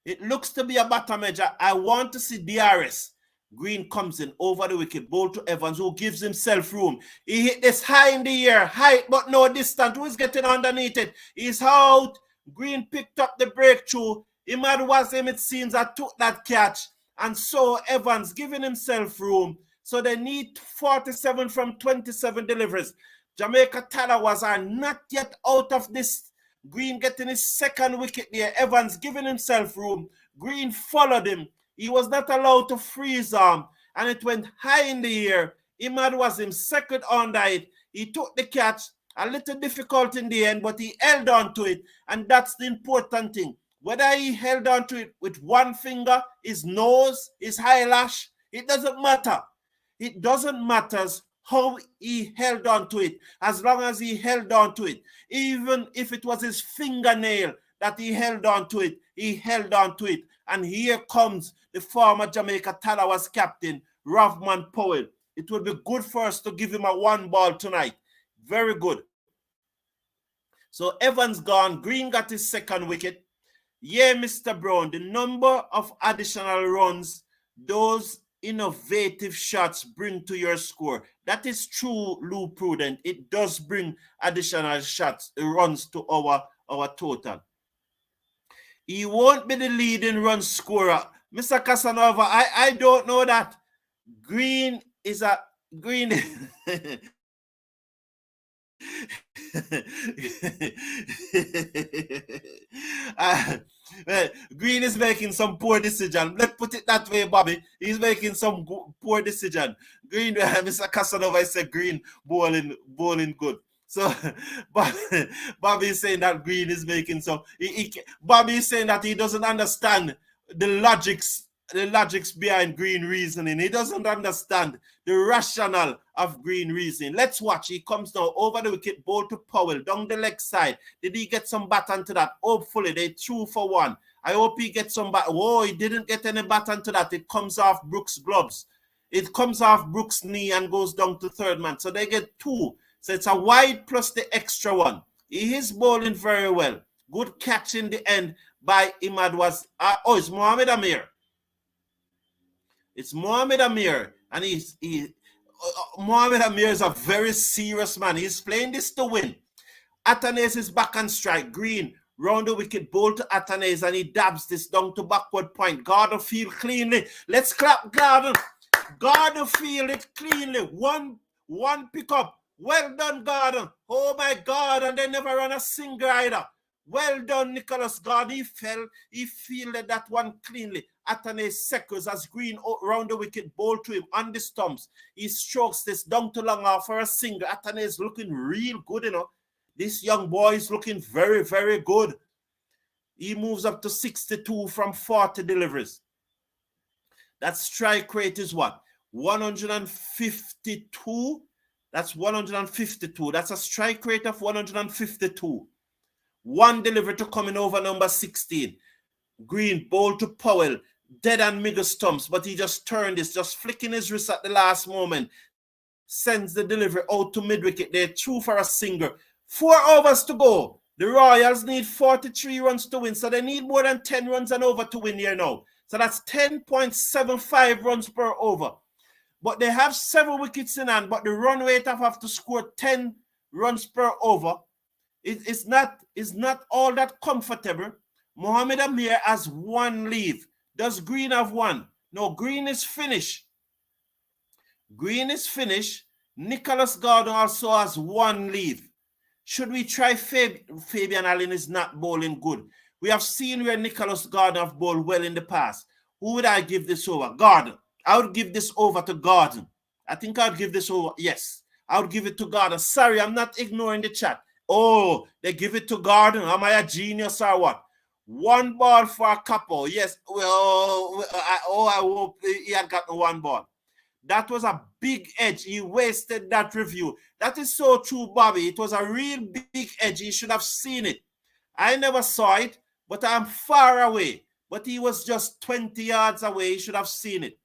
A: It looks to be a bottom edge. I want to see DRS. Green comes in over the wicket, ball to Evans, who gives himself room. He hit this high in the air, height but no distance. Who is getting underneath it? He's out. Green picked up the breakthrough. Imad Wasim, it seems, that took that catch. And so Evans giving himself room. So they need 47 from 27 deliveries. Jamaica Tallawahs are not yet out of this. Green getting his second wicket there. Evans giving himself room. Green followed him. He was not allowed to freeze arm, and it went high in the air. Imad Wasim second under it. He took the catch, a little difficult in the end, but he held on to it, and that's the important thing. Whether he held on to it with one finger, his nose, his eyelash, it doesn't matter. It doesn't matter how he held on to it, as long as he held on to it. Even if it was his fingernail that he held on to it. He held on to it. And here comes the former Jamaica Tallawahs captain, Rovman Powell. It would be good for us to give him a 1 ball tonight. Very good. So Evans gone. Green got his second wicket. Yeah, Mr. Brown, the number of additional runs those innovative shots bring to your score. That is true, Lou Prudent. It does bring additional shots, runs to our total. He won't be the leading run scorer. Mr. Casanova, I don't know that. Green is a green. Green is making some poor decision. Let's put it that way, Bobby. He's making some poor decision. Green, Mr. Casanova said Green bowling good. So Bobby is saying that Green is making some. Bobby is saying that he doesn't understand the logics behind Green reasoning. He doesn't understand the rationale of Green reasoning. Let's watch. He comes now over the wicket, ball to Powell, down the leg side. Did he get some bat onto that? Hopefully, they threw for 1. I hope he gets some bat. Whoa, he didn't get any bat onto that. It comes off Brooks' gloves. It comes off Brooks' knee and goes down to third man. So they get 2. So it's a wide plus the extra 1. He is bowling very well. Good catch in the end by Imad it's Mohamed Amir. It's Mohamed Amir, and Mohamed Amir is a very serious man. He's playing this to win. Atanase is back on strike. Green, round the wicket, ball to Atanase, and he dabs this down to backward point. Gordon field cleanly. Let's clap Gordon. Gordon field it cleanly. One pickup. Well done, Gordon. Oh my God, and they never run a single either. Well done, Nicholas Gordon. He fielded that one cleanly. Atanase seconds as Green round the wicket, ball to him on the stumps. He strokes this down to long off for a single. Atanase looking real good, you know. This young boy is looking very, very good. He moves up to 62 from 40 deliveries. That strike rate is what? 152? That's 152. That's a strike rate of 152. 1 delivery to coming over number 16. Green, ball to Powell. Dead and middle stumps, but he just turned this, just flicking his wrist at the last moment. Sends the delivery out to mid-wicket. They're through for a single. 4 overs to go. The Royals need 43 runs to win, so they need more than 10 runs and over to win here now. So that's 10.75 runs per over. But they have 7 wickets in hand, but the run rate of have to score 10 runs per over. It's not all that comfortable. Mohamed Amir has 1 leave. Does Green have 1? No, Green is finished. Green is finished. Nicholas Gordon also has 1 leave. Should we try Fabian Allen is not bowling good. We have seen where Nicholas Gordon have bowled well in the past. Who would I give this over? Gordon. I would give this over to Gordon. I think I would give this over. Yes, I would give it to Gordon. Sorry, I'm not ignoring the chat. Oh, they give it to Gordon. Am I a genius or what? 1 ball for a couple. Yes. Well, I hope he had gotten 1 ball. That was a big edge. He wasted that review. That is so true, Bobby. It was a real big edge. He should have seen it. I never saw it, but I'm far away. But he was just 20 yards away. He should have seen it.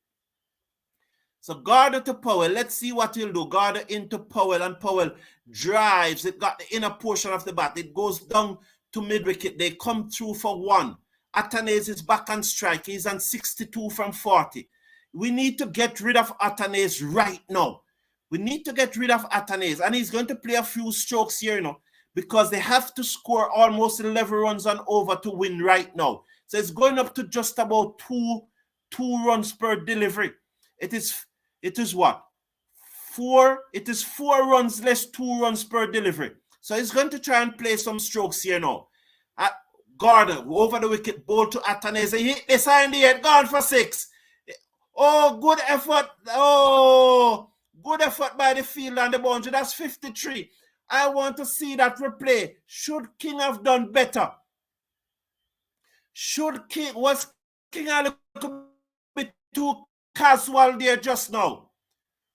A: So Gordon to Powell. Let's see what he'll do. Gordon into Powell, and Powell drives. It got the inner portion of the bat. It goes down to mid-wicket. They come through for 1. Atanase is back on strike. He's on 62 from 40. We need to get rid of Atanase right now. We need to get rid of Atanase. And he's going to play a few strokes here, you know, because they have to score almost 11 runs and over to win right now. So it's going up to just about two runs per delivery. It is what? 4. It is 4 runs less 2 runs per delivery. So he's going to try and play some strokes here now. Gordon, over the wicket, ball to Atanase. He hit this in the head, gone for 6. Oh, good effort. Oh, good effort by the field and the boundary. That's 53. I want to see that replay. Should King have done better? Was King a little bit too casual there just now?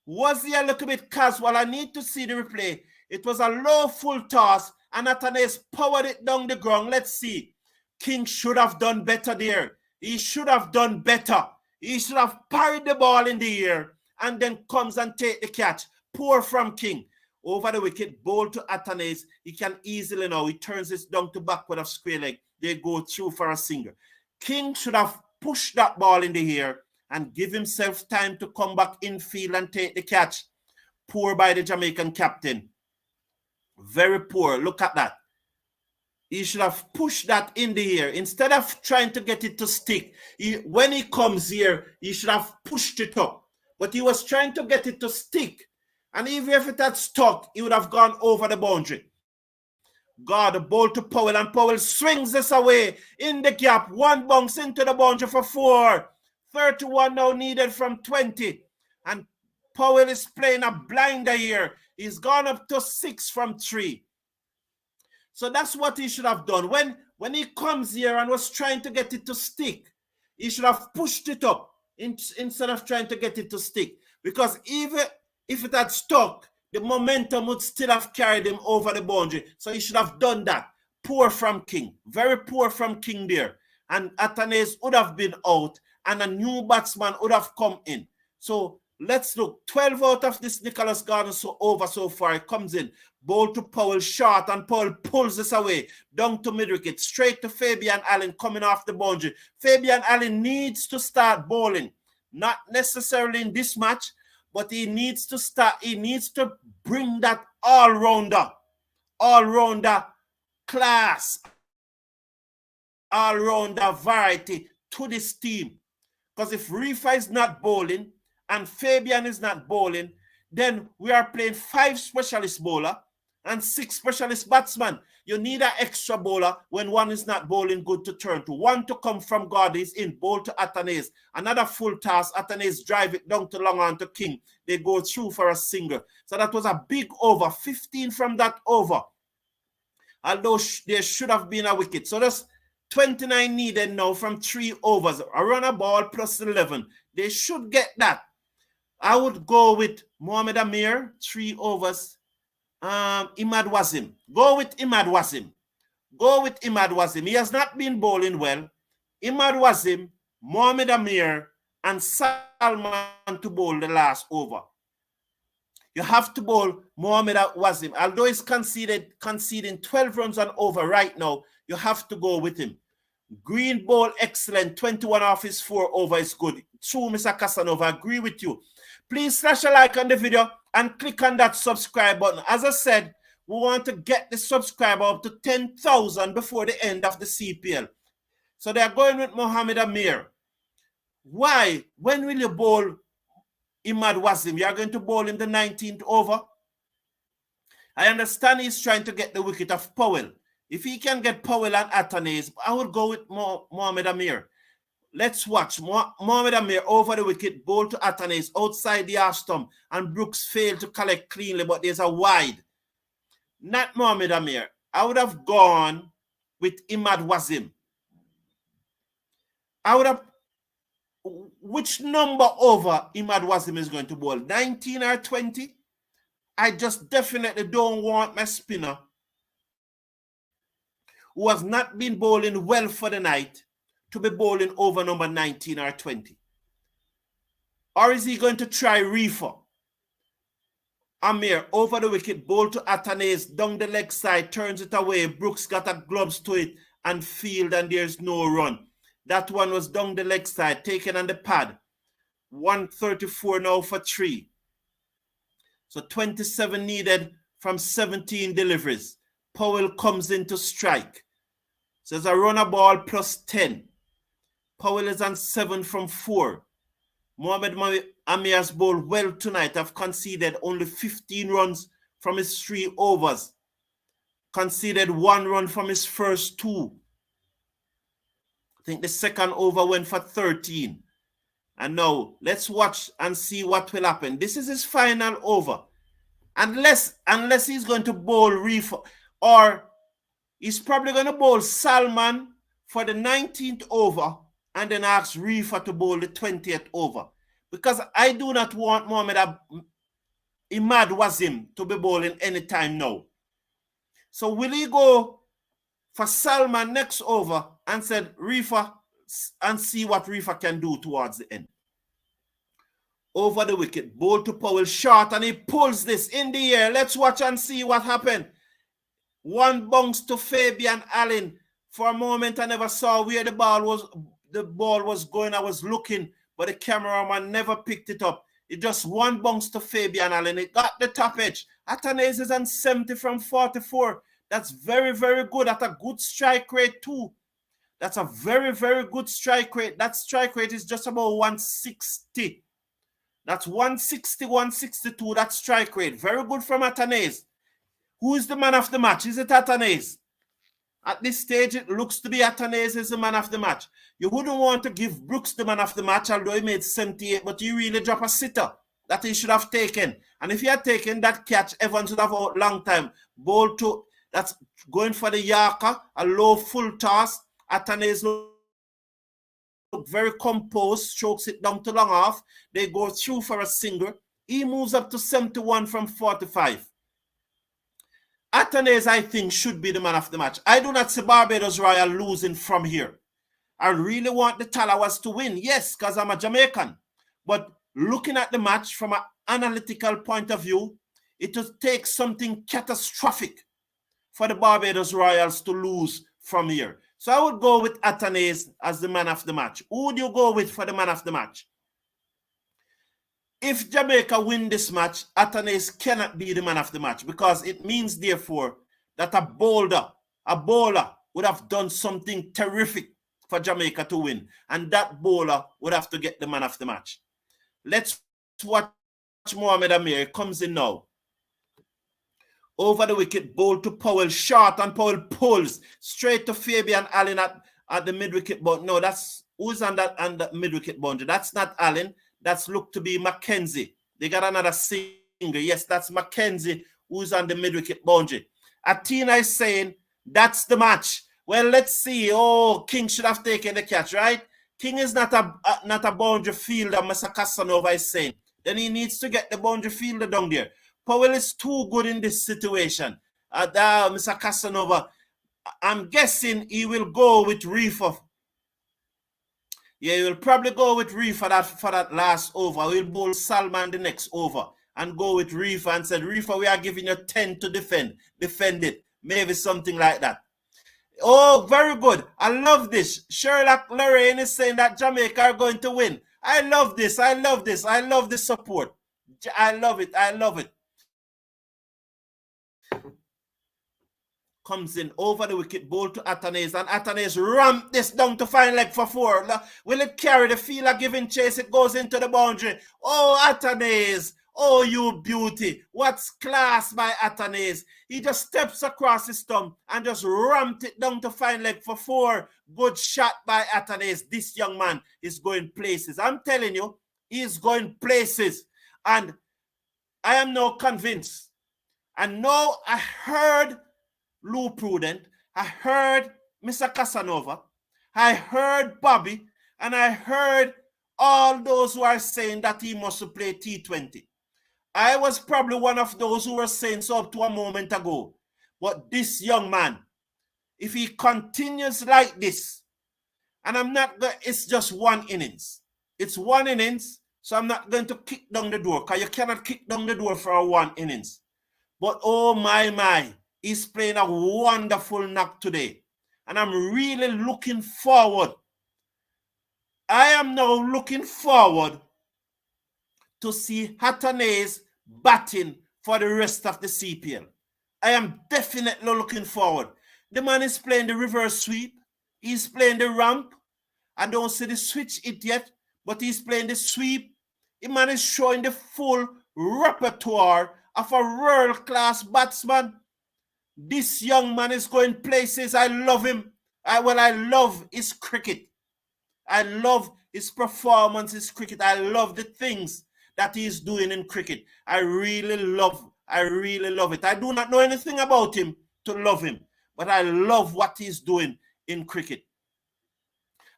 A: Was he a little bit casual? I need to see the replay. It was a low full toss, and Atanase powered it down the ground. Let's see. King should have done better there. He should have done better. He should have parried the ball in the air and then comes and take the catch. Poor from King. Over the wicket, ball to Atanes. He can easily now. He turns this down to backward of square leg. They go through for a single. King should have pushed that ball in the air and give himself time to come back infield and take the catch. Poor by the Jamaican captain. Very poor. Look at that. He should have pushed that in the air instead of trying to get it to stick. When he comes here, he should have pushed it up. But he was trying to get it to stick. And even if it had stuck, he would have gone over the boundary. God, the ball to Powell, and Powell swings this away in the gap. One bounce into the boundary for 4. 31 now needed from 20. And Powell is playing a blinder here. He's gone up to 6 from 3. So that's what he should have done. When he comes here and was trying to get it to stick, he should have pushed it up instead of trying to get it to stick. Because even if it had stuck, the momentum would still have carried him over the boundary. So he should have done that. Poor from King. Very poor from King there. And Atanes would have been out and a new batsman would have come in. So let's look. 12 out of this Nicholas Garden over so far. It comes in. Ball to Powell, short, and Powell pulls this away. Down to mid-wicket. Straight to Fabian Allen coming off the boundary. Fabian Allen needs to start bowling. Not necessarily in this match, but he needs to start. He needs to bring that all-rounder class, all-rounder variety to this team. Because if Rifa is not bowling and Fabian is not bowling, then we are playing 5 specialist bowler and 6 specialist batsmen. You need an extra bowler when one is not bowling good to turn to. One to come from God is in, bowl to Atanes. Another full toss, Atanes drive it down to long on to King. They go through for a single. So that was a big over, 15 from that over. Although there should have been a wicket. So that's 29 needed now from 3 overs. A runner ball plus 11. They should get that. I would go with Mohamed Amir, 3 overs. Imad Wasim. Go with Imad Wasim. He has not been bowling well. Imad Wasim, Mohamed Amir, and Salman to bowl the last over. You have to bowl Mohamed Wasim. Although he's conceding 12 runs and over right now, you have to go with him. Green bowl, excellent. 21 off his 4 over is good. True, Mr. Casanova, I agree with you. Please slash a like on the video and click on that subscribe button. As I said, we want to get the subscriber up to 10,000 before the end of the CPL. So they are going with Mohamed Amir. Why? When will you bowl Imad Wasim? You are going to bowl in the 19th over? I understand he's trying to get the wicket of Powell. If he can get Powell and Atanes, I would go with Mohamed Amir. Let's watch. Mohamed Amir over the wicket, ball to Atanes outside the half stump, and Brooks failed to collect cleanly, but there's a wide. Not Mohamed Amir. I would have gone with Imad Wasim. I would have. Which number over Imad Wasim is going to bowl? 19 or 20? I just definitely don't want my spinner, who has not been bowling well for the night, to be bowling over number 19 or 20. Or is he going to try Rifa? Amir over the wicket, bowl to Atanes, down the leg side, turns it away. Brooks got a gloves to it and field, and there's no run. That one was down the leg side, taken on the pad. 134 now for 3. So 27 needed from 17 deliveries. Powell comes in to strike. So there's a runner ball plus 10. Powell is on 7 from 4. Mohamed Amir's bowled well tonight. Have conceded only 15 runs from his 3 overs. Conceded 1 run from his first 2. I think the second over went for 13. And now let's watch and see what will happen. This is his final over. Unless he's going to bowl Rifa, or he's probably going to bowl Salman for the 19th over and then ask Rifa to bowl the 20th over. Because I do not want Imad Wasim to be bowling anytime now. So will he go for Salman next over and said, Reefer, and see what Reefer can do towards the end. Over the wicket, ball to Powell, short, and he pulls this in the air. Let's watch and see what happened. One bounce to Fabian Allen. For a moment, I never saw where the ball was going. I was looking, but the cameraman never picked it up. It just one bounce to Fabian Allen. It got the top edge. Atanase is on 70 from 44. That's very, very good. At a good strike rate too. That's a very, very good strike rate. That strike rate is just about 160. That's 160, 162. That strike rate. Very good from Atanase. Who is the man of the match? Is it Atanase? At this stage, it looks to be Atanase is the man of the match. You wouldn't want to give Brooks the man of the match, although he made 78, but you really drop a sitter that he should have taken. And if he had taken that catch, Evans would have out long time. Ball to, that's going for the Yorker, a low full toss. Atanase look very composed, strokes it down to long off. They go through for a single. He moves up to 71 from 45. Atanase, I think, should be the man of the match. I do not see Barbados Royal losing from here. I really want the Tallawahs to win, yes, because I'm a Jamaican. But looking at the match from an analytical point of view, it will take something catastrophic for the Barbados Royals to lose from here. So I would go with Atanase as the man of the match. Who would you go with for the man of the match? If Jamaica win this match, Atanase cannot be the man of the match because it means, therefore, that a bowler would have done something terrific for Jamaica to win, and that bowler would have to get the man of the match. Let's watch Mohamed Amir. He comes in now. Over the wicket, ball to Powell, short, and Powell pulls straight to Fabian Allen at the mid-wicket boundary. No, that's who's on that mid-wicket boundary. That's not Allen. That's looked to be Mackenzie. They got another single. Yes, that's Mackenzie who's on the mid-wicket boundary. Atina is saying that's the match. Well, let's see. Oh, King should have taken the catch, right? King is not a boundary fielder, Mr. Casanova is saying. Then he needs to get the boundary fielder down there. Powell is too good in this situation. Mr. Casanova, I'm guessing he will go with Reefer. Yeah, he will probably go with Reefer for that last over. He'll bowl Salman the next over and go with Reefer and said, Reefer, we are giving you 10 to defend. Defend it. Maybe something like that. Oh, very good. I love this. Sherlock Lorraine is saying that Jamaica are going to win. I love this. I love this. I love the support. I love it. I love it. Comes in over the wicket, ball to Atanase, and Atanase ramp this down to fine leg for 4. Will it carry the fielder giving chase? It goes into the boundary. Oh, Atanase. Oh, you beauty. What's class by Atanase? He just steps across his stump and just ramped it down to fine leg for 4. Good shot by Atanase. This young man is going places. I'm telling you, he's going places. And I am now convinced. And now I heard Lou Prudent, I heard Mr. Casanova, I heard Bobby, and I heard all those who are saying that he must play T20. I was probably one of those who were saying so up to a moment ago. But this young man, if he continues like this, and I'm not going, it's just one innings. It's one innings, so I'm not going to kick down the door, because you cannot kick down the door for a one innings. But oh my, he's playing a wonderful knock today. And I'm really looking forward. I am now looking forward to see Atanase batting for the rest of the CPL. I am definitely looking forward. The man is playing the reverse sweep. He's playing the ramp. I don't see the switch it yet, but he's playing the sweep. The man is showing the full repertoire of a world-class batsman. This young man is going places. I love him. I love his cricket. I love his performance, his cricket. I love the things that he's doing in cricket. I really love it. I do not know anything about him to love him, but I love what he's doing in cricket.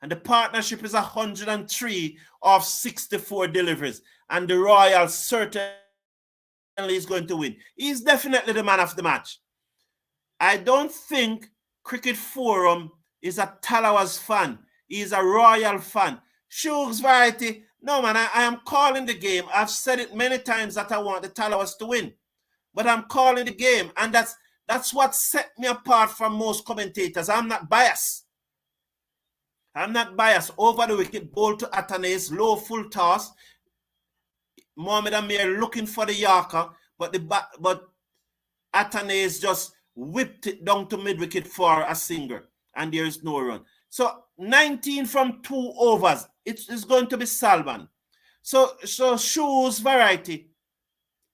A: And the partnership is 103 of 64 deliveries. And the Royals certainly is going to win. He's definitely the man of the match. I don't think Cricket Forum is a Tallawahs fan. He's a Royal fan. Shug's Variety, no man, I am calling the game. I've said it many times that I want the Tallawahs to win. But I'm calling the game, and that's what set me apart from most commentators. I'm not biased. I'm not biased. Over the wicket, ball to Atanase, low full toss. Mohamed Amir looking for the Yorker, but Atanase just whipped it down to mid wicket for a single, and there is no run. So 19 from 2 overs. It's going to be Salman. So Shoes Variety.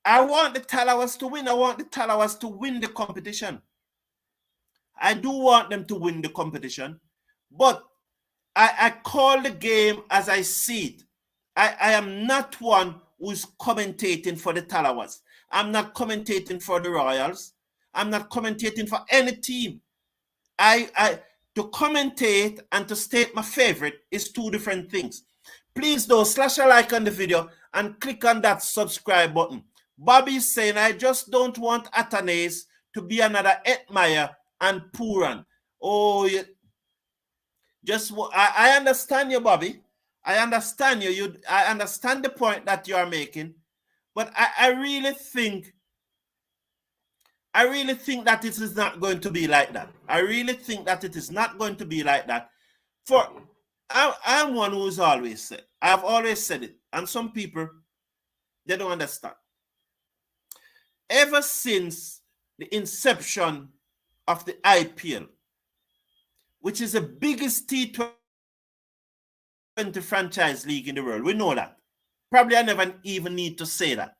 A: I want the Tallawahs to win. I want the Tallawahs to win the competition. I do want them to win the competition, but I call the game as I see it. I am not one who's commentating for the Tallawahs. I'm not commentating for the Royals. I'm not commentating for any team. To commentate and to state my favorite is two different things. Please though, slash a like on the video and click on that subscribe button. Bobby's saying, I just don't want Atanase to be another Etmire and Puran. Oh, I understand you, Bobby. I understand you. I understand the point that you are making, but I really think that it is not going to be like that. I really think that it is not going to be like that. I'm one who's always said, I've always said it, and some people, they don't understand. Ever since the inception of the IPL, which is the biggest T20 franchise league in the world, we know that. Probably I never even need to say that.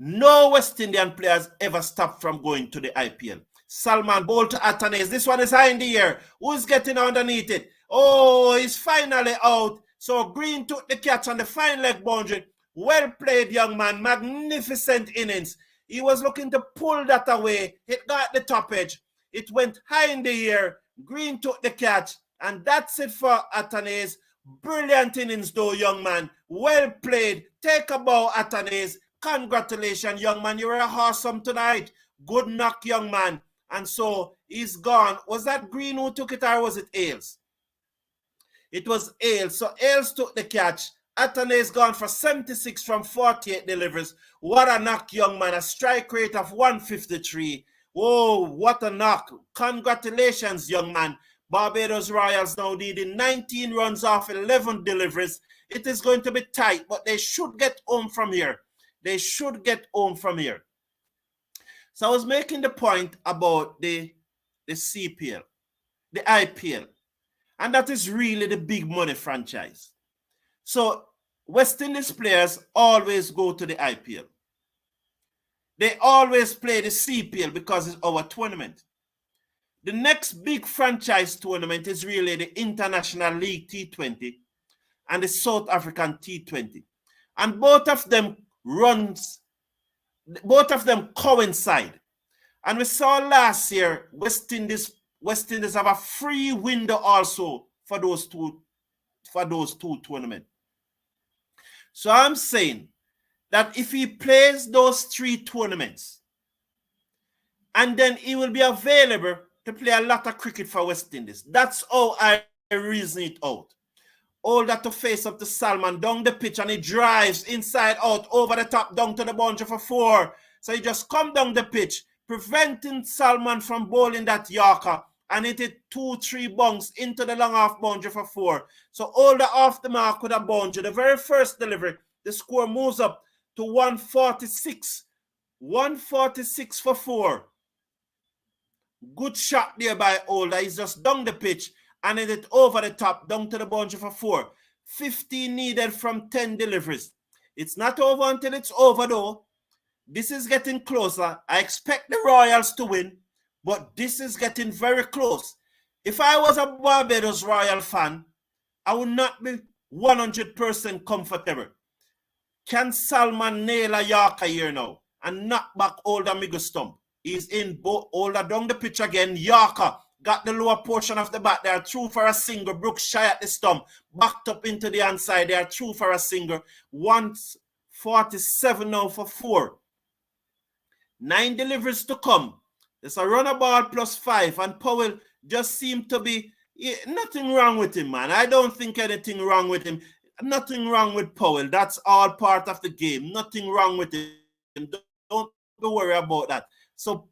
A: No West Indian players ever stopped from going to the IPL. Salman ball to Atanase. This one is high in the air. Who's getting underneath it? Oh, he's finally out. So Green took the catch on the fine leg boundary. Well played, young man. Magnificent innings. He was looking to pull that away. It got the top edge. It went high in the air. Green took the catch. And that's it for Atanase. Brilliant innings though, young man. Well played. Take a bow, Atanase. Congratulations, young man. You were awesome tonight. Good knock, young man. And so he's gone. Was that Green who took it, or was it Ailes? It was Ailes. So Ailes took the catch. Atanase gone for 76 from 48 deliveries. What a knock, young man. A strike rate of 153. Whoa, what a knock. Congratulations, young man. Barbados Royals now needing 19 runs off 11 deliveries. It is going to be tight, but they should get home from here. They should get home from here. So I was making the point about the CPL, the IPL, and that is really the big money franchise. So West Indies players always go to the IPL. They always play the CPL because it's our tournament. The next big franchise tournament is really the International League T20 and the South African T20. And both of them coincide. And we saw last year West Indies have a free window also for those two tournaments. So I'm saying that if he plays those 3 tournaments, and then he will be available to play a lot of cricket for West Indies. That's how I reason it out. All that to face up to Salman down the pitch, and he drives inside out over the top down to the boundary for 4. So he just come down the pitch, preventing Salman from bowling that Yorker, and hit it 2-3 bunks into the long off boundary for 4. So all the off the mark with a boundary. The very first delivery, the score moves up to 146. 146 for 4. Good shot there by Older. He's just down the pitch and hit it over the top, down to the boundary for 4. 15 needed from 10 deliveries. It's not over until it's over though. This is getting closer. I expect the Royals to win, but this is getting very close. If I was a Barbados Royal fan, I would not be 100% comfortable. Can Salman nail a Yorker here now and knock back Older Middle stump? He's in Older down the pitch again. Yorker got the lower portion of the bat there, through for a single. Brooks shy at the stump, backed up into the inside there, through for a single. 147 now for 4. 9 deliveries to come. There's a runner ball plus 5, and Powell just seemed to be nothing wrong with him, man. I don't think anything wrong with him. Nothing wrong with Powell. That's all part of the game. Nothing wrong with him. Don't be worried about that. So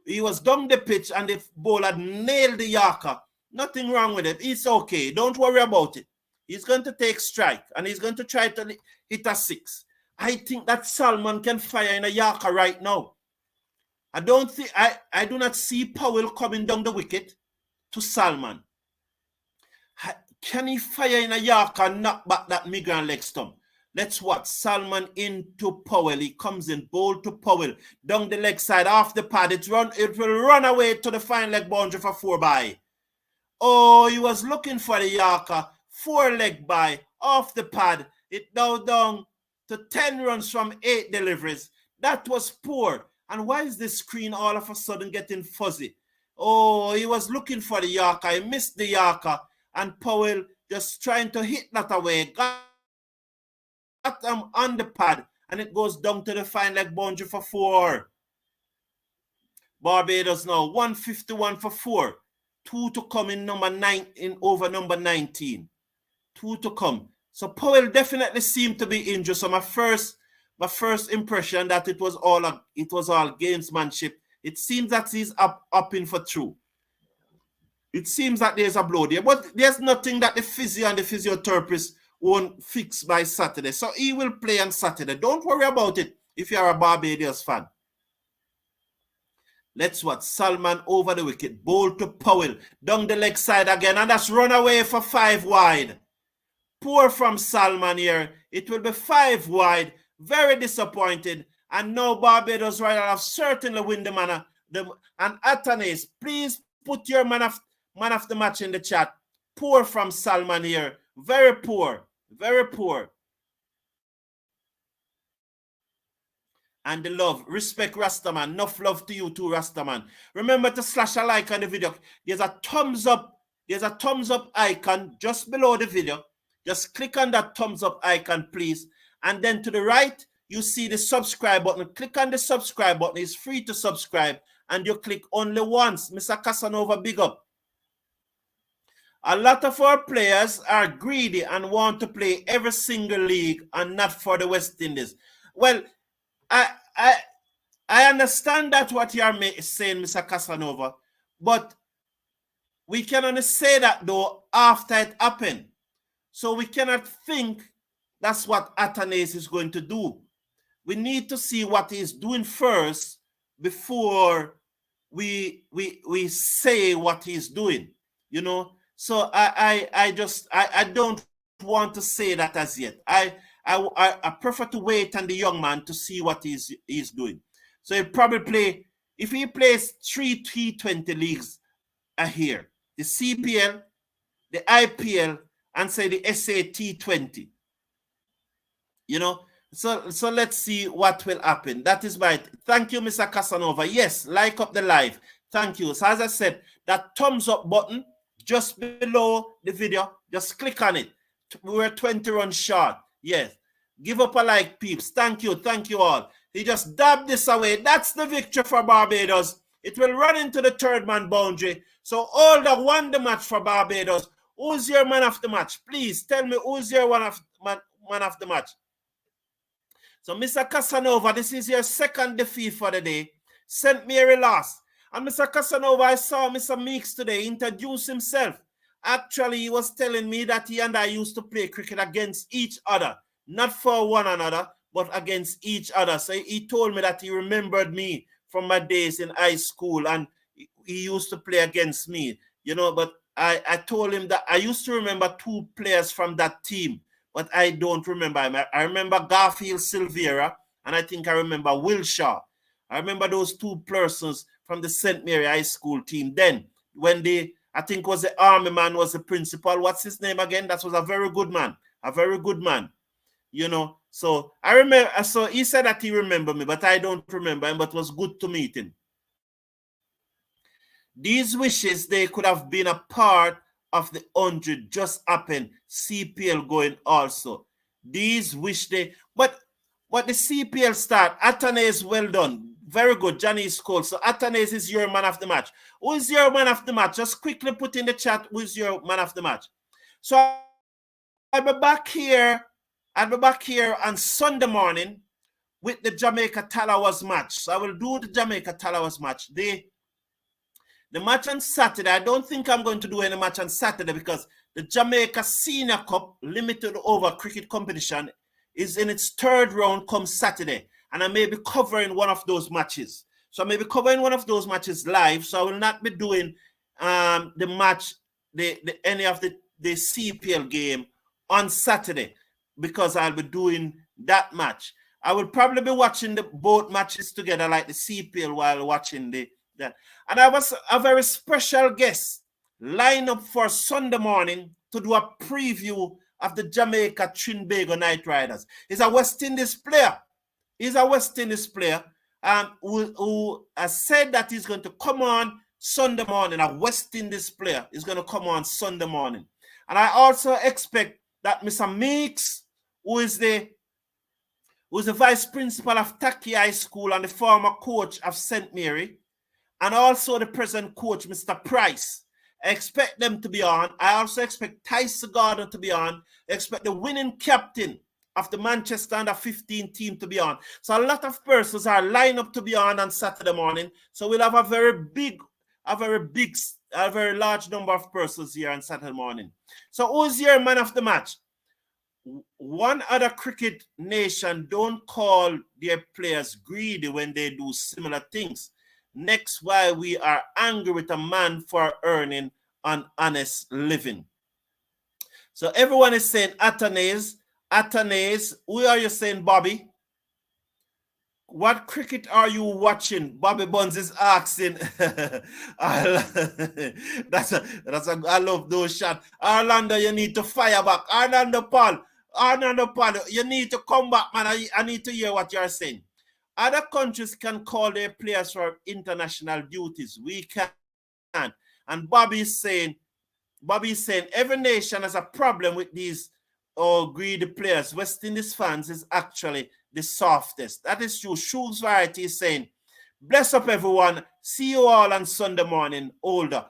A: he was down the pitch and the bowler nailed the Yorker. Nothing wrong with it. It's okay. Don't worry about it. He's going to take strike and he's going to try to hit a 6. I think that Salman can fire in a Yorker right now. I do not see Powell coming down the wicket to Salman. Can he fire in a Yorker and knock back that migrant leg stump? Let's watch. Salman into Powell. He comes in, bowl to Powell. Down the leg side, off the pad. It will run away to the fine leg boundary for 4 by. Oh, he was looking for the Yorker. 4 leg by, off the pad. It now down to 10 runs from 8 deliveries. That was poor. And why is the screen all of a sudden getting fuzzy? Oh, he was looking for the Yorker. He missed the Yorker. And Powell just trying to hit that away. Got him on the pad. And it goes down to the fine leg boundary for 4. Barbados now 151 for 4. 2 to come in number 9 in over number 19. 2 to come. So Powell definitely seemed to be injured. So my first impression that it was all gamesmanship. It seems that he's up in for 2. It seems that there's a blow there, but there's nothing that the physio and the physiotherapist won't fix by Saturday. So he will play on Saturday. Don't worry about it if you're a Barbados fan. Let's watch. Salman over the wicket. Bowl to Powell. Down the leg side again. And that's run away for 5 wide. Poor from Salman here. It will be 5 wide. Very disappointed. And now Barbados Royal have certainly win the man. And Atanes, please put your man of the match in the chat. Poor from Salman here. Very poor. Very poor. And the love. Respect Rastaman. Enough love to you too, Rastaman. Remember to slash a like on the video. There's a thumbs up. There's a thumbs up icon just below the video. Just click on that thumbs up icon, please. And then to the right, you see the subscribe button. Click on the subscribe button. It's free to subscribe. And you click only once. Mr. Casanova, big up. A lot of our players are greedy and want to play every single league and not for the West Indies. Well, I understand that what you are saying, Mr. Casanova, but we can only say that though after it happened. So we cannot think that's what Atanes is going to do. We need to see what he's doing first before we say what he's doing, you know. So I don't want to say that as yet. I prefer to wait on the young man to see what he's doing. So he'll probably play, if he plays 3 T20 leagues a year, the CPL, the IPL, and say the SAT20. You know, so let's see what will happen. That is right. Thank you, Mr. Casanova. Yes, like up the live. Thank you. So as I said, that thumbs up button just below the video, just click on it. We're 20 runs short. Yes. Give up a like, peeps. Thank you. Thank you all. He just dabbed this away. That's the victory for Barbados. It will run into the 3rd man boundary. So all that won the match for Barbados. Who's your man of the match? Please tell me who's your man of the match. So Mr. Casanova, this is your 2nd defeat for the day. St. Mary lost. And Mr. Casanova, I saw Mr. Meeks today introduce himself. Actually, he was telling me that he and I used to play cricket against each other. Not for one another, but against each other. So he told me that he remembered me from my days in high school and he used to play against me. You know, but I told him that I used to remember 2 players from that team, but I don't remember him. I remember Garfield Silvera, and I think I remember Wilshire. I remember those 2 persons from the St. Mary High School team. Then, when I think was the army man was the principal. What's his name again? That was a very good man. A very good man. You know, so I remember, so he said that he remembered me, but I don't remember him, but it was good to meet him. These wishes, they could have been a part of the 100 just happened. CPL going also. These wish they, but the CPL start, Atanes, well done. Very good. Janice Cole. So Atanes is your man of the match. Who is your man of the match? Just quickly put in the chat who is your man of the match. So I'll be back here. I'll be back here on Sunday morning with the Jamaica Tallawahs match. So I will do the Jamaica Tallawahs match. The match on Saturday, I don't think I'm going to do any match on Saturday because the Jamaica Senior Cup limited over cricket competition is in its third round come Saturday. And I may be covering one of those matches. So I may be covering one of those matches live. So I will not be doing the match, any of the CPL game on Saturday because I'll be doing that match. I will probably be watching both matches together like the CPL while watching that. And I was a very special guest lined up for Sunday morning to do a preview of the Jamaica Trinbago Knight Riders. He's a West Indies player. He's a West Indies player who has said that he's going to come on Sunday morning. A West Indies player is going to come on Sunday morning. And I also expect that Mr. Meeks, who is the vice principal of Taki High School and the former coach of St. Mary, and also the present coach, Mr. Price. I expect them to be on. I also expect Tyson Gordon to be on. I expect the winning captain of the Manchester Under-15 team to be on. So a lot of persons are lined up to be on Saturday morning. So we'll have a very large number of persons here on Saturday morning. So who's your man of the match? One other cricket nation don't call their players greedy when they do similar things. Next, why we are angry with a man for earning an honest living. So everyone is saying Atanes. Who are you saying, Bobby? What cricket are you watching? Bobby Buns is asking. I love those shots. Orlando, you need to fire back. Orlando Paul, you need to come back, man. I need to hear what you're saying. Other countries can call their players for international duties. We can't. And Bobby is saying every nation has a problem with these greedy players. West Indies fans is actually the softest. That is true. Shoes Variety is saying, bless up everyone. See you all on Sunday morning. Older.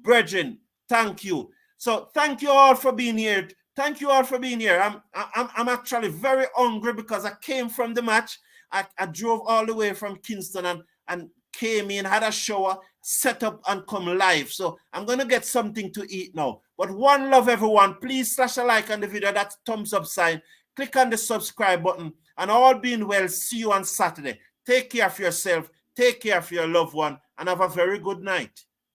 A: Brethren, thank you. So thank you all for being here. Thank you all for being here. I'm actually very hungry because I came from the match. I drove all the way from Kingston and came in, had a shower, set up and come live. So I'm going to get something to eat now. But one love, everyone. Please slash a like on the video. That thumbs up sign. Click on the subscribe button. And all being well, see you on Saturday. Take care of yourself. Take care of your loved one. And have a very good night.